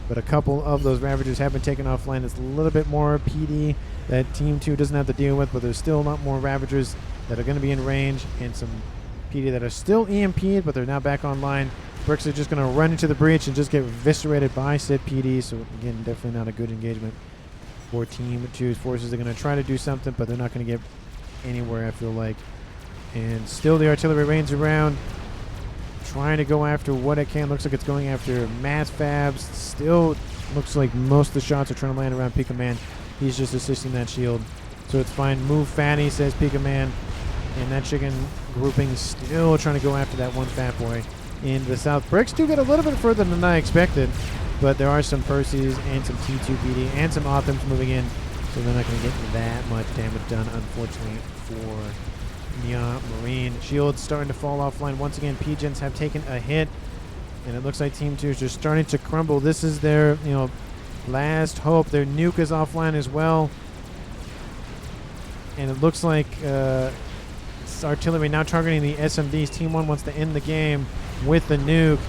But a couple of those Ravagers have been taken offline. It's a little bit more PD that Team 2 doesn't have to deal with, but there's still a lot more Ravagers that are going to be in range, and some PD that are still EMP'd, but they're now back online. Bricks are just going to run into the breach and just get eviscerated by said PD, so again, definitely not a good engagement for Team 2's forces. They're going to try to do something, but they're not going to get anywhere, I feel like. And still the artillery rains around, trying to go after what it can. Looks like it's going after mass fabs. Still looks like most of the shots are trying to land around Pika Man. He's just assisting that shield, so it's fine. Move Fatty, says Pika Man. And that chicken grouping still trying to go after that one fat boy in the south. Bricks do get a little bit further than I expected, but there are some Percy's and some T2 PD and some Optims moving in, so they're not going to get that much damage done, unfortunately, for Nya Marine. Shields starting to fall offline. Once again, P-Gens have taken a hit, and it looks like Team 2 is just starting to crumble. This is their, last hope. Their nuke is offline as well, and it looks like artillery now targeting the SMDs. Team 1 wants to end the game with the nuke,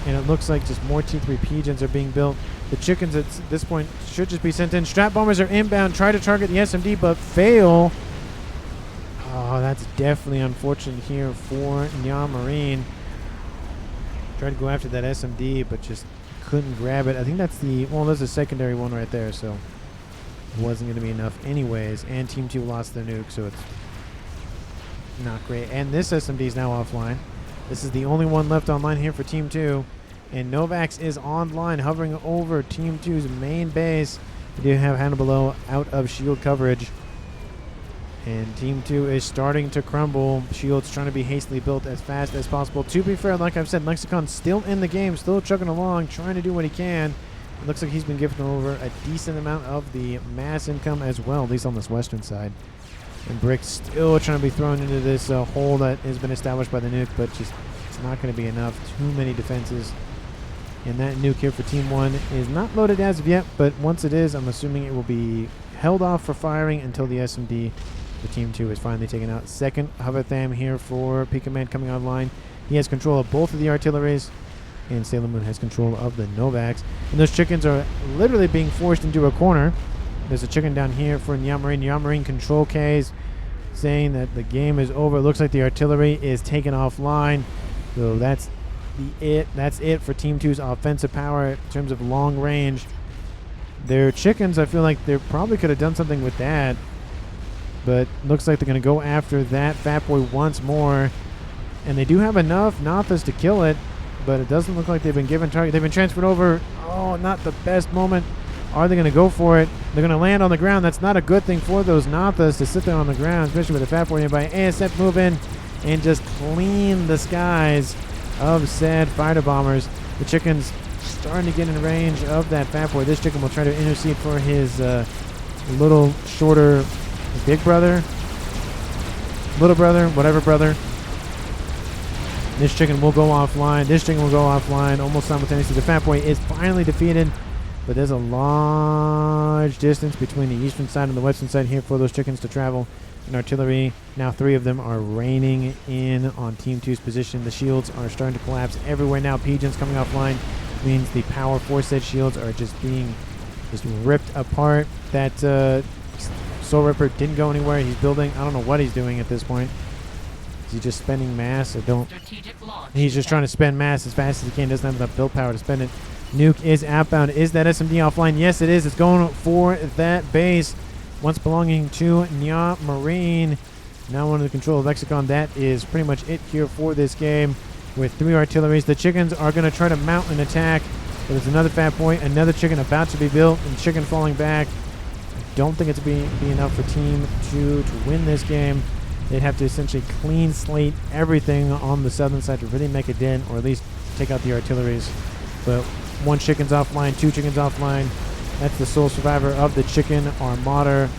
and it looks like just more T3 P-Gens are being built. The chickens at this point should just be sent in. Strat bombers are inbound, try to target the SMD, but fail. Oh, that's definitely unfortunate here for Nya Marine. Tried to go after that SMD, but just couldn't grab it. I think that's the, well, there's a secondary one right there, so it wasn't going to be enough anyways. And Team 2 lost their nuke, so it's not great. And this SMD is now offline. This is the only one left online here for Team 2. And Novax is online, hovering over Team 2's main base. We do have Hannibal out of shield coverage. And Team 2 is starting to crumble. Shields trying to be hastily built as fast as possible. To be fair, like I've said, Lexicon's still in the game, still chugging along, trying to do what he can. It looks like he's been given over a decent amount of the mass income as well, at least on this western side. And Brick's still trying to be thrown into this hole that has been established by the nuke, but just it's not going to be enough. Too many defenses. And that nuke here for Team 1 is not loaded as of yet, but once it is, I'm assuming it will be held off for firing until the SMD for Team 2 is finally taken out. Second Hovertham here for Pika Man coming online. He has control of both of the artilleries, and Sailor Moon has control of the Novax. And those chickens are literally being forced into a corner. There's a chicken down here for Nya Marine. Nya Marine control Ks saying that the game is over. It looks like the artillery is taken offline. So that's it for Team 2's offensive power in terms of long range. Their chickens, I feel like they probably could have done something with that, but looks like they're going to go after that fat boy once more. And they do have enough Nathas to kill it, but it doesn't look like they've been given target. They've been transferred over. Oh, not the best moment. Are they going to go for it? They're going to land on the ground. That's not a good thing for those Nathas to sit there on the ground, especially with a fat boy nearby. ASF move in and just clean the skies of said fighter bombers. The chicken's starting to get in range of that fat boy. This chicken will try to intercede for his little shorter big brother, little brother, whatever brother. This chicken will go offline. This chicken will go offline almost simultaneously. The fat boy is finally defeated, but there's a large distance between the eastern side and the western side here for those chickens to travel. And artillery, now 3 of them are raining in on Team 2's position. The shields are starting to collapse everywhere now. Pigeons coming offline means the power for said shields are just being ripped apart. That Soul Ripper didn't go anywhere. He's building. I don't know what he's doing at this point. Is he just spending mass? He's just trying to spend mass as fast as he can. Doesn't have enough build power to spend it. Nuke is outbound. Is that SMD offline? Yes, it is. It's going for that base. Once belonging to Nya Marine. Now under the control of Lexicon. That is pretty much it here for this game with 3 artilleries. The chickens are going to try to mount an attack. But there's another fat boy, another chicken about to be built, and chicken falling back. don't think it's be enough for Team 2 to win this game. They'd have to essentially clean slate everything on the southern side to really make a dent, or at least take out the artilleries. But 1 chicken's offline, 2 chickens offline. That's the sole survivor of the chicken armada,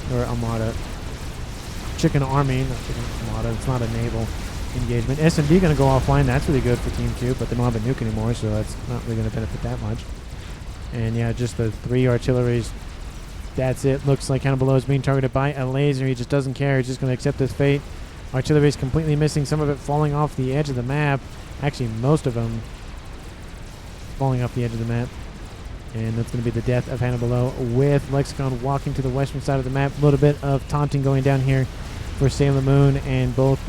chicken army, not chicken armada. It's not a naval engagement. SMD going to go offline. That's really good for Team 2, but they don't have a nuke anymore, so that's not really going to benefit that much. And yeah, just the 3 artilleries. That's it. Looks like Hannibal is being targeted by a laser. He just doesn't care. He's just going to accept his fate. Artillery is completely missing. Some of it falling off the edge of the map. Actually, most of them falling off the edge of the map. And that's going to be the death of Hannibal with Lexicon walking to the western side of the map. A little bit of taunting going down here for Sailor Moon and both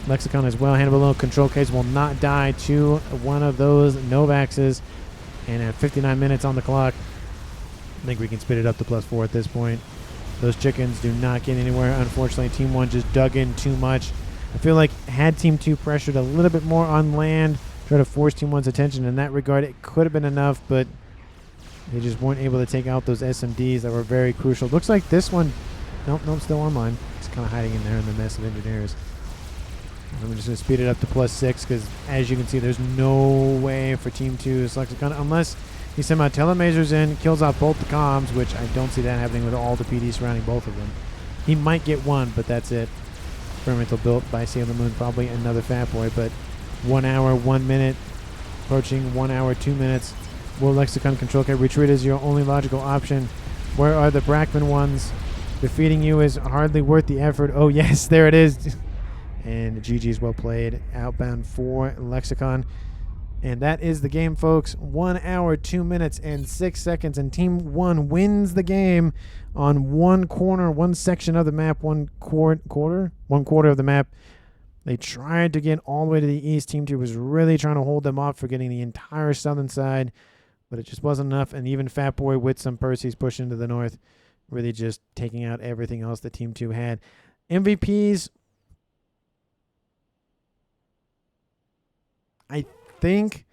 Lexicon as well. Hannibal control case will not die to one of those Novaxes. And at 59 minutes on the clock, I think we can speed it up to +4 at this point. Those chickens do not get anywhere. Unfortunately, Team 1 just dug in too much. I feel like had Team 2 pressured a little bit more on land, try to force Team 1's attention in that regard, it could have been enough, but they just weren't able to take out those SMDs that were very crucial. Looks like this one, nope, still online. It's kind of hiding in there in the mess of engineers. I'm just going to speed it up to +6 because, as you can see, there's no way for Team 2's Lexicon, unless he somehow telemasers in, kills off both the comms, which I don't see that happening with all the PD surrounding both of them. He might get one, but that's it. Experimental built by Sailor Moon, probably another Fat Boy, but 1 hour, 1 minute, approaching 1 hour, 2 minutes. Will Lexicon control K? Retreat is your only logical option. Where are the Brackman ones? Defeating you is hardly worth the effort. Oh, yes, there it is. And GG's well played. Outbound for Lexicon. And that is the game, folks. 1 hour, 2 minutes, and 6 seconds. And Team 1 wins the game on one section of the map, one quarter of the map. They tried to get all the way to the east. Team 2 was really trying to hold them off for getting the entire southern side, but it just wasn't enough. And even Fat Boy with some Percy's pushing to the north, really just taking out everything else that Team 2 had. MVPs, I think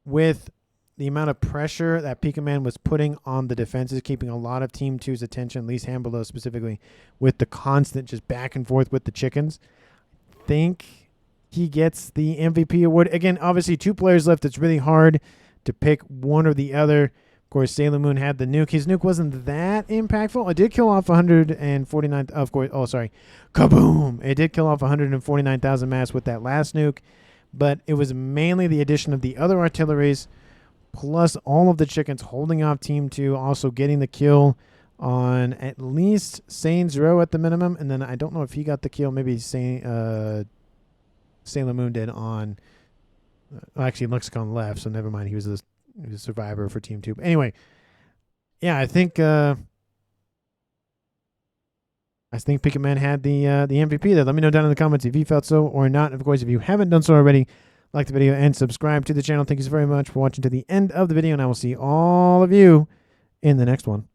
with the amount of pressure that Pika Man was putting on the defenses, keeping a lot of Team 2's attention, at least Hambolo specifically, with the constant just back and forth with the chickens, I think he gets the MVP award. Again, obviously 2 players left. It's really hard to pick one or the other. Of course, Sailor Moon had the nuke. His nuke wasn't that impactful. It did kill off 149, of course, oh, sorry, kaboom! It did kill off 149,000 mass with that last nuke. But it was mainly the addition of the other artilleries, plus all of the chickens holding off Team 2, also getting the kill on at least Sane's row at the minimum. And then I don't know if he got the kill. Maybe Sailor Moon did on... actually, Lexicon left, so never mind. He was a survivor for Team 2. But anyway, yeah, I think Pika Man had the MVP there. Let me know down in the comments if you felt so or not. Of course, if you haven't done so already, like the video and subscribe to the channel. Thank you so very much for watching to the end of the video, and I will see all of you in the next one.